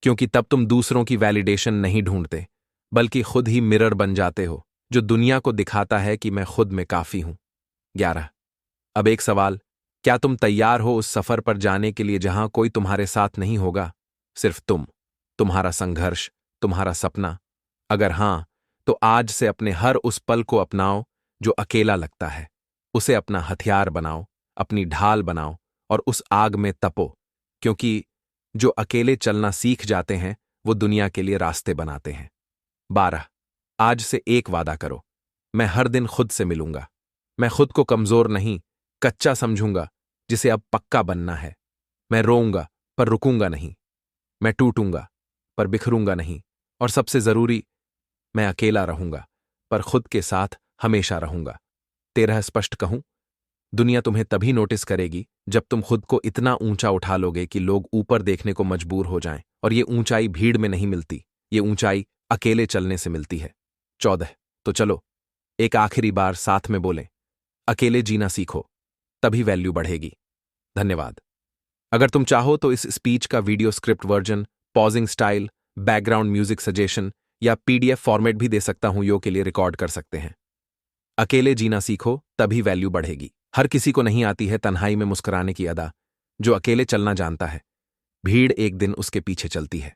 क्योंकि तब तुम दूसरों की वैलिडेशन नहीं ढूंढते, बल्कि खुद ही मिरर बन जाते हो जो दुनिया को दिखाता है कि मैं खुद में काफी हूं। 11. अब एक सवाल, क्या तुम तैयार हो उस सफर पर जाने के लिए जहां कोई तुम्हारे साथ नहीं होगा, सिर्फ तुम, तुम्हारा संघर्ष, तुम्हारा सपना? अगर हां, तो आज से अपने हर उस पल को अपनाओ जो अकेला लगता है, उसे अपना हथियार बनाओ, अपनी ढाल बनाओ और उस आग में तपो, क्योंकि जो अकेले चलना सीख जाते हैं वो दुनिया के लिए रास्ते बनाते हैं। 12. आज से एक वादा करो, मैं हर दिन खुद से मिलूंगा। मैं खुद को कमजोर नहीं, कच्चा समझूंगा जिसे अब पक्का बनना है। मैं रोऊंगा पर रुकूंगा नहीं, मैं टूटूंगा पर बिखरूंगा नहीं, और सबसे जरूरी, मैं अकेला रहूंगा पर खुद के साथ हमेशा रहूंगा। 13. स्पष्ट कहूं, दुनिया तुम्हें तभी नोटिस करेगी जब तुम खुद को इतना ऊंचा उठा लोगे कि लोग ऊपर देखने को मजबूर हो जाएं, और ये ऊंचाई भीड़ में नहीं मिलती, ये ऊंचाई अकेले चलने से मिलती है। 14. तो चलो एक आखिरी बार साथ में बोलें, अकेले जीना सीखो, तभी वैल्यू बढ़ेगी। धन्यवाद। अगर तुम चाहो तो इस स्पीच का video script version, pausing style, background music suggestion या पीडीएफ फॉर्मेट भी दे सकता हूं, यो के लिए रिकॉर्ड कर सकते हैं। अकेले जीना सीखो, तभी वैल्यू बढ़ेगी। हर किसी को नहीं आती है तन्हाई में मुस्कुराने की अदा, जो अकेले चलना जानता है, भीड़ एक दिन उसके पीछे चलती है।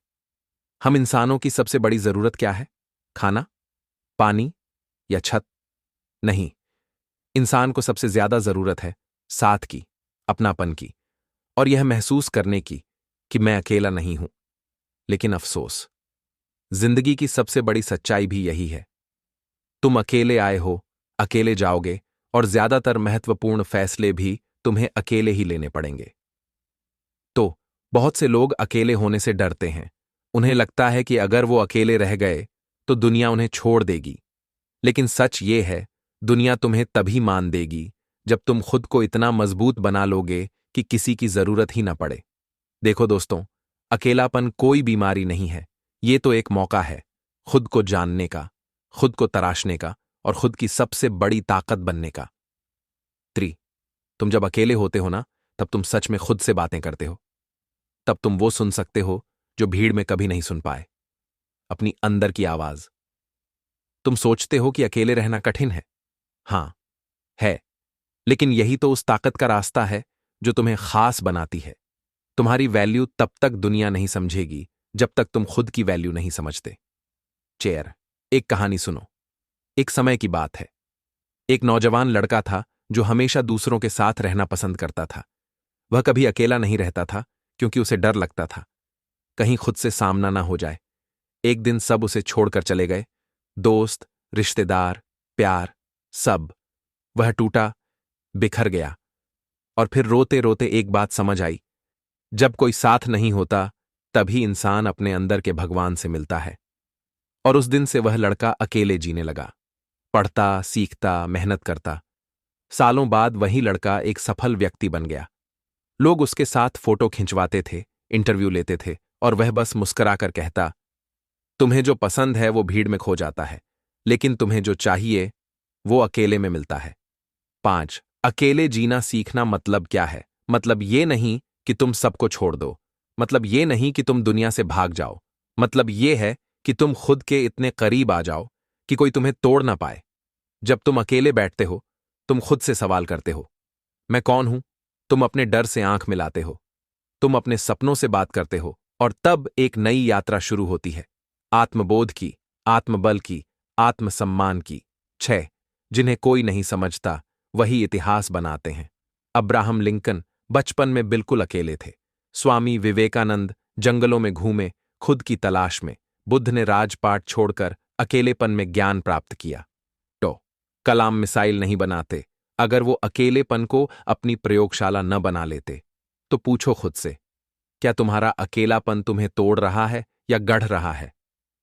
हम इंसानों की सबसे बड़ी जरूरत क्या है? खाना, पानी या छत? नहीं, इंसान को सबसे ज्यादा जरूरत है साथ की, अपनापन की, और यह महसूस करने की कि मैं अकेला नहीं हूं। लेकिन अफसोस, जिंदगी की सबसे बड़ी सच्चाई भी यही है। तुम अकेले आए हो, अकेले जाओगे और ज्यादातर महत्वपूर्ण फैसले भी तुम्हें अकेले ही लेने पड़ेंगे। तो बहुत से लोग अकेले होने से डरते हैं। उन्हें लगता है कि अगर वो अकेले रह गए तो दुनिया उन्हें छोड़ देगी। लेकिन सच ये है, दुनिया तुम्हें तभी मान देगी जब तुम खुद को इतना मजबूत बना लोगे कि किसी की जरूरत ही ना पड़े। देखो दोस्तों, अकेलापन कोई बीमारी नहीं है, ये तो एक मौका है खुद को जानने का, खुद को तराशने का और खुद की सबसे बड़ी ताकत बनने का। तुम जब अकेले होते हो ना, तब तुम सच में खुद से बातें करते हो। तब तुम वो सुन सकते हो जो भीड़ में कभी नहीं सुन पाए, अपनी अंदर की आवाज। तुम सोचते हो कि अकेले रहना कठिन है। हां, है, लेकिन यही तो उस ताकत का रास्ता है जो तुम्हें खास बनाती है। तुम्हारी वैल्यू तब तक दुनिया नहीं समझेगी जब तक तुम खुद की वैल्यू नहीं समझते। चेयर, एक कहानी सुनो। एक समय की बात है। एक नौजवान लड़का था जो हमेशा दूसरों के साथ रहना पसंद करता था। वह कभी अकेला नहीं रहता था क्योंकि उसे डर लगता था कहीं खुद से सामना ना हो जाए। एक दिन सब उसे छोड़कर चले गए, दोस्त, रिश्तेदार, प्यार, सब। वह टूटा, बिखर गया और फिर रोते रोते एक बात समझ आई, जब कोई साथ नहीं होता तभी इंसान अपने अंदर के भगवान से मिलता है। और उस दिन से वह लड़का अकेले जीने लगा, पढ़ता, सीखता, मेहनत करता। सालों बाद वही लड़का एक सफल व्यक्ति बन गया। लोग उसके साथ फोटो खिंचवाते थे, इंटरव्यू लेते थे और वह बस मुस्कुराकर कहता, तुम्हें जो पसंद है वो भीड़ में खो जाता है, लेकिन तुम्हें जो चाहिए वो अकेले में मिलता है। 5. अकेले जीना सीखना मतलब क्या है? मतलब ये नहीं कि तुम सबको छोड़ दो, मतलब ये नहीं कि तुम दुनिया से भाग जाओ, मतलब ये है कि तुम खुद के इतने करीब आ जाओ कि कोई तुम्हें तोड़ ना पाए। जब तुम अकेले बैठते हो, तुम खुद से सवाल करते हो, मैं कौन हूं? तुम अपने डर से आंख मिलाते हो, तुम अपने सपनों से बात करते हो और तब एक नई यात्रा शुरू होती है, आत्मबोध की, आत्मबल की, आत्मसम्मान की। 6. जिन्हें कोई नहीं समझता वही इतिहास बनाते हैं। अब्राहम लिंकन बचपन में बिल्कुल अकेले थे। स्वामी विवेकानंद जंगलों में घूमे, खुद की तलाश में। बुद्ध ने राजपाट छोड़कर अकेलेपन में ज्ञान प्राप्त किया। तो कलाम मिसाइल नहीं बनाते अगर वो अकेलेपन को अपनी प्रयोगशाला न बना लेते। तो पूछो खुद से, क्या तुम्हारा अकेलापन तुम्हें तोड़ रहा है या गढ़ रहा है?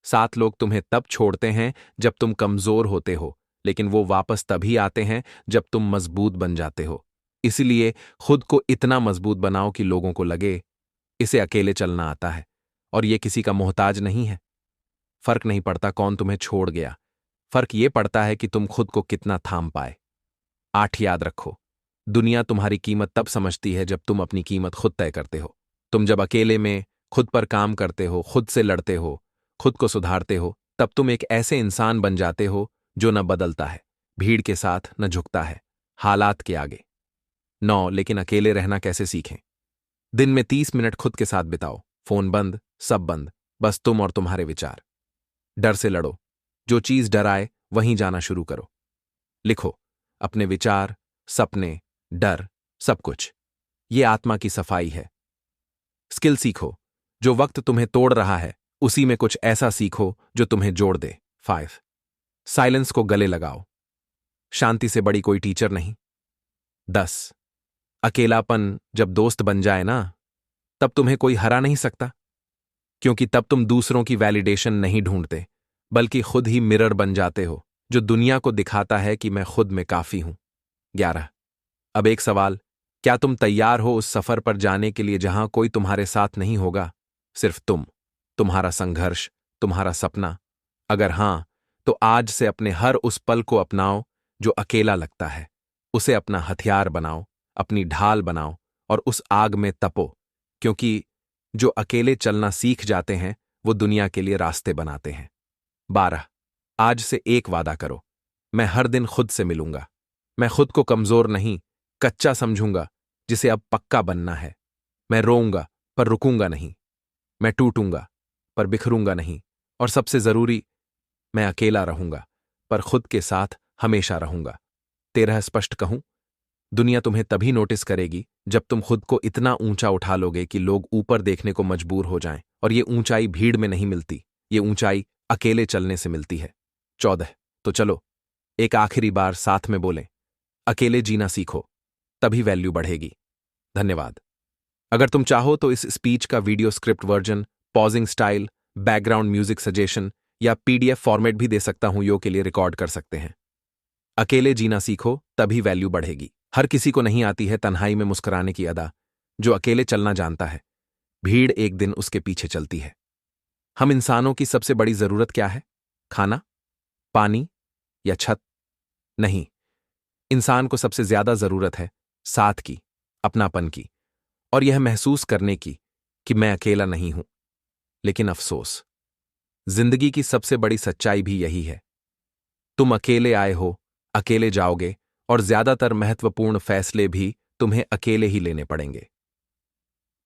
7 लोग तुम्हें तब छोड़ते हैं जब तुम कमजोर होते हो, लेकिन वो वापस तभी आते हैं जब तुम मजबूत बन जाते हो। इसलिए खुद को इतना मजबूत बनाओ कि लोगों को लगे इसे अकेले चलना आता है और ये किसी का मोहताज नहीं है। फर्क नहीं पड़ता कौन तुम्हें छोड़ गया, फर्क ये पड़ता है कि तुम खुद को कितना थाम पाए। 8 याद रखो, दुनिया तुम्हारी कीमत तब समझती है जब तुम अपनी कीमत खुद तय करते हो। तुम जब अकेले में खुद पर काम करते हो, खुद से लड़ते हो, खुद को सुधारते हो, तब तुम एक ऐसे इंसान बन जाते हो जो न बदलता है, भीड़ के साथ न झुकता है, हालात के आगे। 9. लेकिन अकेले रहना कैसे सीखें? दिन में 30 मिनट खुद के साथ बिताओ, फोन बंद, सब बंद, बस तुम और तुम्हारे विचार। डर से लड़ो, जो चीज डराए वहीं जाना शुरू करो। लिखो अपने विचार, सपने, डर, सब कुछ। ये आत्मा की सफाई है। स्किल सीखो, जो वक्त तुम्हें तोड़ रहा है उसी में कुछ ऐसा सीखो जो तुम्हें जोड़ दे। 5. साइलेंस को गले लगाओ, शांति से बड़ी कोई टीचर नहीं। 10. अकेलापन जब दोस्त बन जाए ना, तब तुम्हें कोई हरा नहीं सकता, क्योंकि तब तुम दूसरों की वैलिडेशन नहीं ढूंढते, बल्कि खुद ही मिरर बन जाते हो जो दुनिया को दिखाता है कि मैं खुद में काफी हूं। 11. अब एक सवाल, क्या तुम तैयार हो उस सफर पर जाने के लिए जहां कोई तुम्हारे साथ नहीं होगा, सिर्फ तुम, तुम्हारा संघर्ष, तुम्हारा सपना? अगर हां, तो आज से अपने हर उस पल को अपनाओ जो अकेला लगता है, उसे अपना हथियार बनाओ, अपनी ढाल बनाओ और उस आग में तपो, क्योंकि जो अकेले चलना सीख जाते हैं वो दुनिया के लिए रास्ते बनाते हैं। 12. आज से एक वादा करो, मैं हर दिन खुद से मिलूंगा। मैं खुद को कमजोर नहीं, कच्चा समझूंगा जिसे अब पक्का बनना है। मैं रोऊंगा पर रुकूंगा नहीं, मैं टूटूंगा पर बिखरूंगा नहीं, और सबसे जरूरी, मैं अकेला रहूंगा पर खुद के साथ हमेशा रहूंगा। 13. स्पष्ट कहूं, दुनिया तुम्हें तभी नोटिस करेगी जब तुम खुद को इतना ऊंचा उठा लोगे कि लोग ऊपर देखने को मजबूर हो जाएं, और ये ऊंचाई भीड़ में नहीं मिलती, ये ऊंचाई अकेले चलने से मिलती है। 14. तो चलो एक आखिरी बार साथ में बोलें, अकेले जीना सीखो, तभी वैल्यू बढ़ेगी। धन्यवाद। अगर तुम चाहो तो इस स्पीच का video script version, pausing style, background music suggestion या पीडीएफ फॉर्मेट भी दे सकता हूं। यो के लिए रिकॉर्ड कर सकते हैं। अकेले जीना सीखो, तभी वैल्यू बढ़ेगी। हर किसी को नहीं आती है तन्हाई में मुस्कुराने की अदा। जो अकेले चलना जानता है, भीड़ एक दिन उसके पीछे चलती है। हम इंसानों की सबसे बड़ी जरूरत क्या है? खाना, पानी या छत? नहीं, इंसान को सबसे ज्यादा जरूरत है साथ की, अपनापन की, और यह महसूस करने की कि मैं अकेला नहीं हूं। लेकिन अफसोस, जिंदगी की सबसे बड़ी सच्चाई भी यही है। तुम अकेले आए हो, अकेले जाओगे, और ज्यादातर महत्वपूर्ण फैसले भी तुम्हें अकेले ही लेने पड़ेंगे।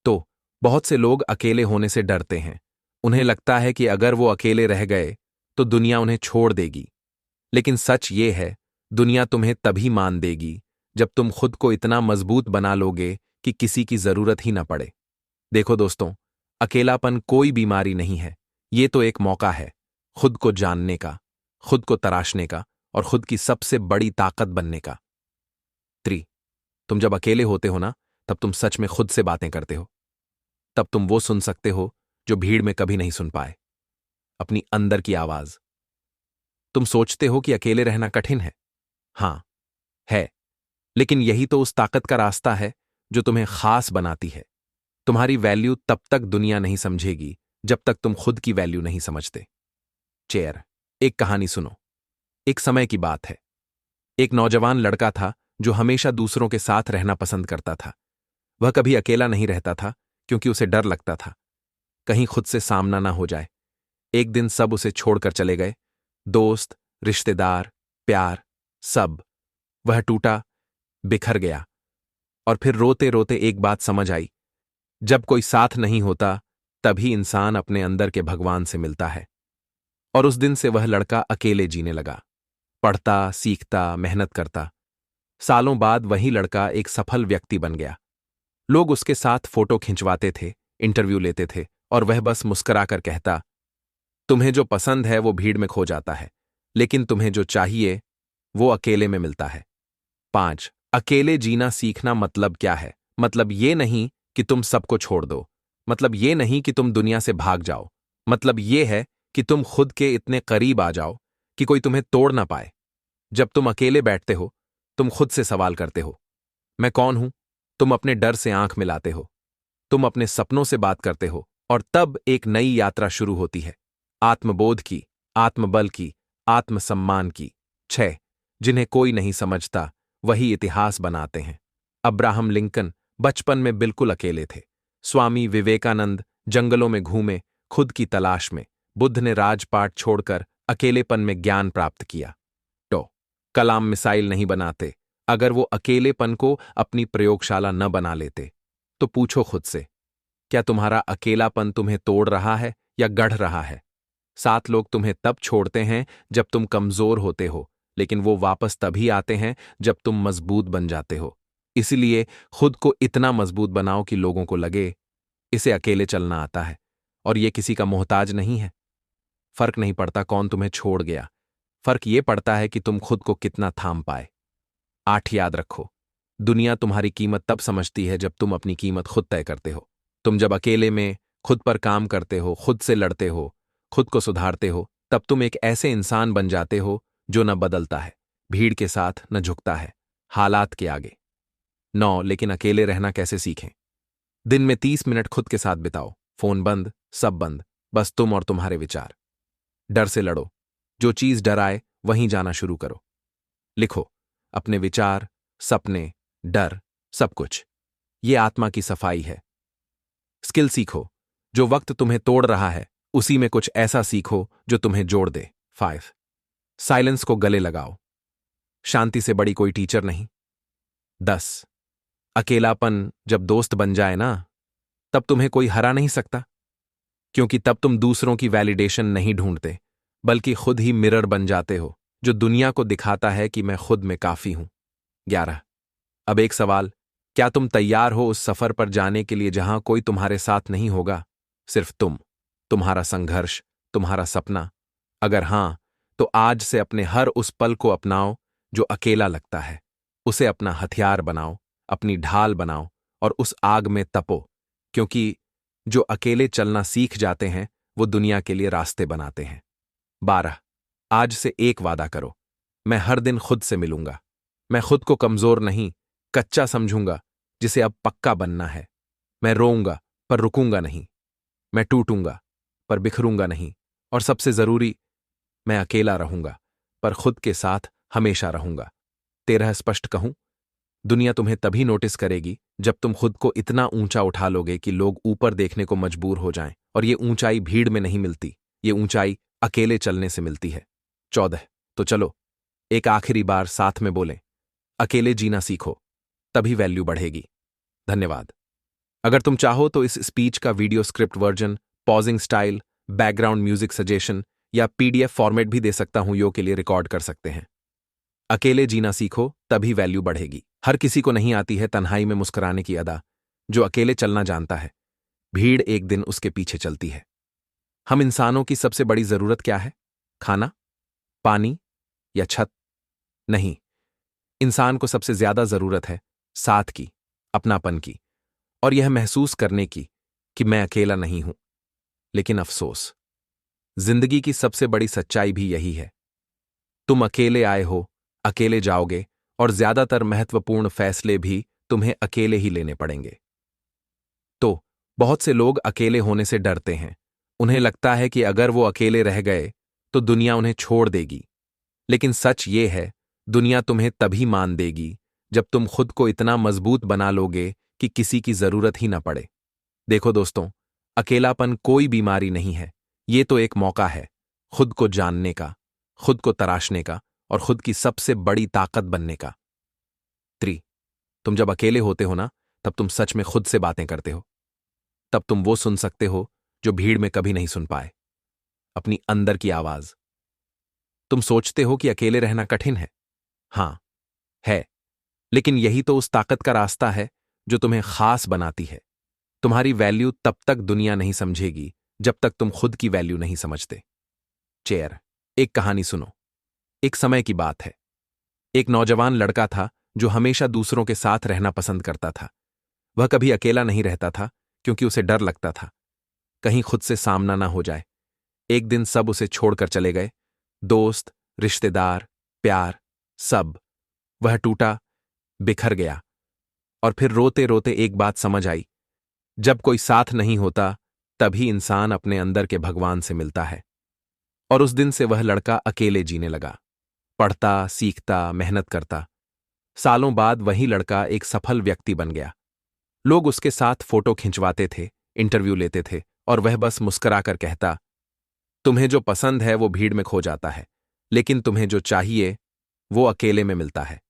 तो बहुत से लोग अकेले होने से डरते हैं। उन्हें लगता है कि अगर वो अकेले रह गए तो दुनिया उन्हें छोड़ देगी। लेकिन सच ये है, दुनिया तुम्हें तभी मान देगी जब तुम खुद को इतना मजबूत बना लोगे कि किसी की जरूरत ही ना पड़े। देखो दोस्तों, अकेलापन कोई बीमारी नहीं है। ये तो एक मौका है खुद को जानने का, खुद को तराशने का और खुद की सबसे बड़ी ताकत बनने का। तुम जब अकेले होते हो ना, तब तुम सच में खुद से बातें करते हो। तब तुम वो सुन सकते हो जो भीड़ में कभी नहीं सुन पाए, अपनी अंदर की आवाज। तुम सोचते हो कि अकेले रहना कठिन है। हां, है, लेकिन यही तो उस ताकत का रास्ता है जो तुम्हें खास बनाती है। तुम्हारी वैल्यू तब तक दुनिया नहीं समझेगी जब तक तुम खुद की वैल्यू नहीं समझते। चेयर, एक कहानी सुनो। एक समय की बात है। एक नौजवान लड़का था जो हमेशा दूसरों के साथ रहना पसंद करता था। वह कभी अकेला नहीं रहता था क्योंकि उसे डर लगता था कहीं खुद से सामना ना हो जाए। एक दिन सब उसे छोड़कर चले गए, दोस्त, रिश्तेदार, प्यार, सब। वह टूटा, बिखर गया, और फिर रोते रोते एक बात समझ आई, जब कोई साथ नहीं होता तभी इंसान अपने अंदर के भगवान से मिलता है। और उस दिन से वह लड़का अकेले जीने लगा, पढ़ता, सीखता, मेहनत करता। सालों बाद वही लड़का एक सफल व्यक्ति बन गया। लोग उसके साथ फोटो खिंचवाते थे, इंटरव्यू लेते थे, और वह बस मुस्कुराकर कहता, तुम्हें जो पसंद है वो भीड़ में खो जाता है, लेकिन तुम्हें जो चाहिए वो अकेले में मिलता है। 5. अकेले जीना सीखना मतलब क्या है? मतलब ये नहीं कि तुम सबको छोड़ दो। मतलब ये नहीं कि तुम दुनिया से भाग जाओ। मतलब ये है कि तुम खुद के इतने करीब आ जाओ कि कोई तुम्हें तोड़ ना पाए। जब तुम अकेले बैठते हो, तुम खुद से सवाल करते हो, मैं कौन हूं? तुम अपने डर से आंख मिलाते हो, तुम अपने सपनों से बात करते हो, और तब एक नई यात्रा शुरू होती है, आत्मबोध की, आत्मबल की, आत्मसम्मान की। 6. जिन्हें कोई नहीं समझता वही इतिहास बनाते हैं। अब्राहम लिंकन बचपन में बिल्कुल अकेले थे। स्वामी विवेकानंद जंगलों में घूमे, खुद की तलाश में। बुद्ध ने राजपाट छोड़कर अकेलेपन में ज्ञान प्राप्त किया। कलाम मिसाइल नहीं बनाते अगर वो अकेलेपन को अपनी प्रयोगशाला न बना लेते। तो पूछो खुद से, क्या तुम्हारा अकेलापन तुम्हें तोड़ रहा है या गढ़ रहा है? 7 लोग तुम्हें तब छोड़ते हैं जब तुम कमजोर होते हो, लेकिन वो वापस तभी आते हैं जब तुम मजबूत बन जाते हो। इसलिए खुद को इतना मजबूत बनाओ कि लोगों को लगे इसे अकेले चलना आता है, और ये किसी का मोहताज नहीं है। फर्क नहीं पड़ता कौन तुम्हें छोड़ गया, फर्क ये पड़ता है कि तुम खुद को कितना थाम पाए। 8. याद रखो, दुनिया तुम्हारी कीमत तब समझती है जब तुम अपनी कीमत खुद तय करते हो। तुम जब अकेले में खुद पर काम करते हो, खुद से लड़ते हो, खुद को सुधारते हो, तब तुम एक ऐसे इंसान बन जाते हो जो न बदलता है, भीड़ के साथ न झुकता है, हालात के आगे। 9. लेकिन अकेले रहना कैसे सीखें? दिन में 30 मिनट खुद के साथ बिताओ, फोन बंद, सब बंद, बस तुम और तुम्हारे विचार। डर से लड़ो, जो चीज डराए वहीं जाना शुरू करो। लिखो अपने विचार, सपने, डर, सब कुछ। ये आत्मा की सफाई है। स्किल सीखो, जो वक्त तुम्हें तोड़ रहा है उसी में कुछ ऐसा सीखो जो तुम्हें जोड़ दे। 5. साइलेंस को गले लगाओ, शांति से बड़ी कोई टीचर नहीं। 10. अकेलापन जब दोस्त बन जाए ना, तब तुम्हें कोई हरा नहीं सकता, क्योंकि तब तुम दूसरों की वैलिडेशन नहीं ढूंढते, बल्कि खुद ही मिरर बन जाते हो जो दुनिया को दिखाता है कि मैं खुद में काफी हूं। 11. अब एक सवाल, क्या तुम तैयार हो उस सफर पर जाने के लिए जहां कोई तुम्हारे साथ नहीं होगा? सिर्फ तुम, तुम्हारा संघर्ष, तुम्हारा सपना। अगर हां, तो आज से अपने हर उस पल को अपनाओ जो अकेला लगता है। उसे अपना हथियार बनाओ, अपनी ढाल बनाओ और उस आग में तपो, क्योंकि जो अकेले चलना सीख जाते हैं वो दुनिया के लिए रास्ते बनाते हैं। 12 आज से एक वादा करो, मैं हर दिन खुद से मिलूंगा। मैं खुद को कमजोर नहीं, कच्चा समझूंगा जिसे अब पक्का बनना है। मैं रोऊंगा पर रुकूंगा नहीं, मैं टूटूंगा पर बिखरूंगा नहीं, और सबसे जरूरी, मैं अकेला रहूंगा पर खुद के साथ हमेशा रहूंगा। 13 स्पष्ट कहूं, दुनिया तुम्हें तभी नोटिस करेगी जब तुम खुद को इतना ऊंचा उठा लोगे कि लोग ऊपर देखने को मजबूर हो जाएं, और ये ऊंचाई भीड़ में नहीं मिलती, ये ऊंचाई अकेले चलने से मिलती है। 14 तो चलो एक आखिरी बार साथ में बोलें, अकेले जीना सीखो, तभी वैल्यू बढ़ेगी। धन्यवाद। अगर तुम चाहो तो इस स्पीच का video script version, pausing style, background music suggestion या पीडीएफ फॉर्मेट भी दे सकता हूं, यो के लिए रिकॉर्ड कर सकते हैं। अकेले जीना सीखो, तभी वैल्यू बढ़ेगी। हर किसी को नहीं आती है तन्हाई में मुस्कुराने की अदा, जो अकेले चलना जानता है, भीड़ एक दिन उसके पीछे चलती है। हम इंसानों की सबसे बड़ी जरूरत क्या है? खाना, पानी या छत? नहीं, इंसान को सबसे ज्यादा जरूरत है साथ की, अपनापन की, और यह महसूस करने की कि मैं अकेला नहीं हूं। लेकिन अफसोस, जिंदगी की सबसे बड़ी सच्चाई भी यही है। तुम अकेले आए हो, अकेले जाओगे, और ज्यादातर महत्वपूर्ण फैसले भी तुम्हें अकेले ही लेने पड़ेंगे। तो बहुत से लोग अकेले होने से डरते हैं। उन्हें लगता है कि अगर वो अकेले रह गए तो दुनिया उन्हें छोड़ देगी। लेकिन सच ये है, दुनिया तुम्हें तभी मान देगी जब तुम खुद को इतना मजबूत बना लोगे कि किसी की जरूरत ही ना पड़े। देखो दोस्तों, अकेलापन कोई बीमारी नहीं है, ये तो एक मौका है खुद को जानने का, खुद को तराशने का और खुद की सबसे बड़ी ताकत बनने का। 3 तुम जब अकेले होते हो ना, तब तुम सच में खुद से बातें करते हो। तब तुम वो सुन सकते हो जो भीड़ में कभी नहीं सुन पाए, अपनी अंदर की आवाज। तुम सोचते हो कि अकेले रहना कठिन है। हां, है, लेकिन यही तो उस ताकत का रास्ता है जो तुम्हें खास बनाती है। तुम्हारी वैल्यू तब तक दुनिया नहीं समझेगी जब तक तुम खुद की वैल्यू नहीं समझते। चेयर, एक कहानी सुनो। एक समय की बात है। एक नौजवान लड़का था जो हमेशा दूसरों के साथ रहना पसंद करता था। वह कभी अकेला नहीं रहता था क्योंकि उसे डर लगता था कहीं खुद से सामना ना हो जाए। एक दिन सब उसे छोड़कर चले गए, दोस्त, रिश्तेदार, प्यार, सब। वह टूटा, बिखर गया, और फिर रोते रोते एक बात समझ आई, जब कोई साथ नहीं होता तभी इंसान अपने अंदर के भगवान से मिलता है। और उस दिन से वह लड़का अकेले जीने लगा, पढ़ता, सीखता, मेहनत करता। सालों बाद वही लड़का एक सफल व्यक्ति बन गया। लोग उसके साथ फोटो खिंचवाते थे, इंटरव्यू लेते थे, और वह बस मुस्कुराकर कहता, तुम्हें जो पसंद है वो भीड़ में खो जाता है, लेकिन तुम्हें जो चाहिए वो अकेले में मिलता है।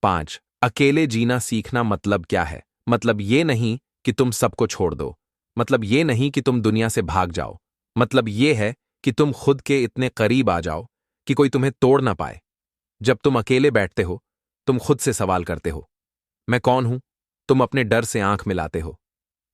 5 अकेले जीना सीखना मतलब क्या है? मतलब ये नहीं कि तुम सबको छोड़ दो, मतलब ये नहीं कि तुम दुनिया से भाग जाओ, मतलब ये है कि तुम खुद के इतने करीब आ जाओ कि कोई तुम्हें तोड़ ना पाए। जब तुम अकेले बैठते हो, तुम खुद से सवाल करते हो, मैं कौन हूं? तुम अपने डर से आंख मिलाते हो,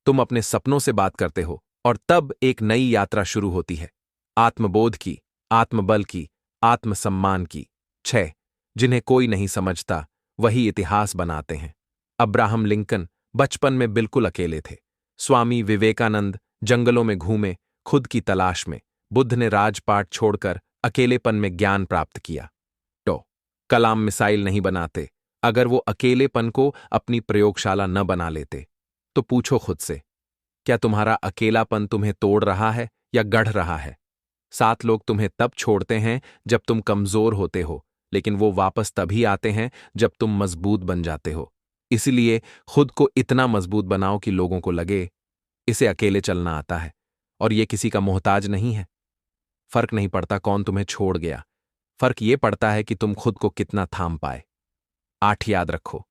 तुम अपने सपनों से बात करते हो, और तब एक नई यात्रा शुरू होती है, आत्मबोध की, आत्मबल की, आत्मसम्मान की। 6 जिन्हें कोई नहीं समझता वही इतिहास बनाते हैं। अब्राहम लिंकन बचपन में बिल्कुल अकेले थे। स्वामी विवेकानंद जंगलों में घूमे, खुद की तलाश में। बुद्ध ने राजपाट छोड़कर अकेलेपन में ज्ञान प्राप्त किया। तो कलाम मिसाइल नहीं बनाते अगर वो अकेलेपन को अपनी प्रयोगशाला न बना लेते। तो पूछो खुद से, क्या तुम्हारा अकेलापन तुम्हें तोड़ रहा है या गढ़ रहा है? 7 लोग तुम्हें तब छोड़ते हैं जब तुम कमजोर होते हो, लेकिन वो वापस तभी आते हैं जब तुम मजबूत बन जाते हो। इसलिए खुद को इतना मजबूत बनाओ कि लोगों को लगे इसे अकेले चलना आता है, और ये किसी का मोहताज नहीं है। फर्क नहीं पड़ता कौन तुम्हें छोड़ गया, फर्क ये पड़ता है कि तुम खुद को कितना थाम पाए। 8 याद रखो,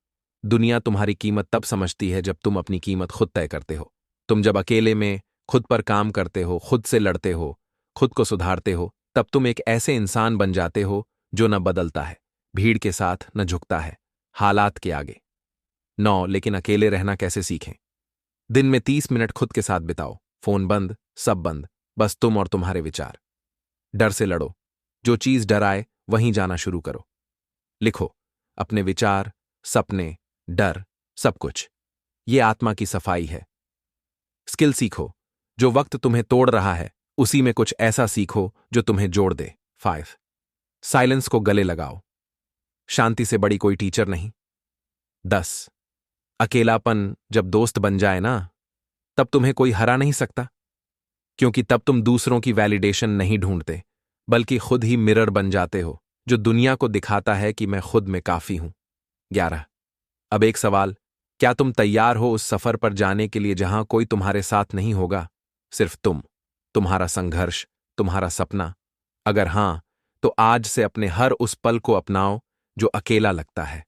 दुनिया तुम्हारी कीमत तब समझती है जब तुम अपनी कीमत खुद तय करते हो। तुम जब अकेले में खुद पर काम करते हो, खुद से लड़ते हो, खुद को सुधारते हो, तब तुम एक ऐसे इंसान बन जाते हो जो न बदलता है, भीड़ के साथ न झुकता है, हालात के आगे। 9 लेकिन अकेले रहना कैसे सीखें? दिन में 30 मिनट खुद के साथ बिताओ, फोन बंद, सब बंद, बस तुम और तुम्हारे विचार। डर से लड़ो, जो चीज डराए वहीं जाना शुरू करो। लिखो अपने विचार, सपने, डर, सब कुछ। ये आत्मा की सफाई है। स्किल सीखो। जो वक्त तुम्हें तोड़ रहा है उसी में कुछ ऐसा सीखो जो तुम्हें जोड़ दे। 5 साइलेंस को गले लगाओ। शांति से बड़ी कोई टीचर नहीं। 10 अकेलापन जब दोस्त बन जाए ना, तब तुम्हें कोई हरा नहीं सकता, क्योंकि तब तुम दूसरों की वैलिडेशन नहीं ढूंढते, बल्कि खुद ही मिरर बन जाते हो जो दुनिया को दिखाता है कि मैं खुद में काफी हूं। 11 अब एक सवाल, क्या तुम तैयार हो उस सफर पर जाने के लिए जहां कोई तुम्हारे साथ नहीं होगा? सिर्फ तुम, तुम्हारा संघर्ष, तुम्हारा सपना। अगर हां, तो आज से अपने हर उस पल को अपनाओ जो अकेला लगता है।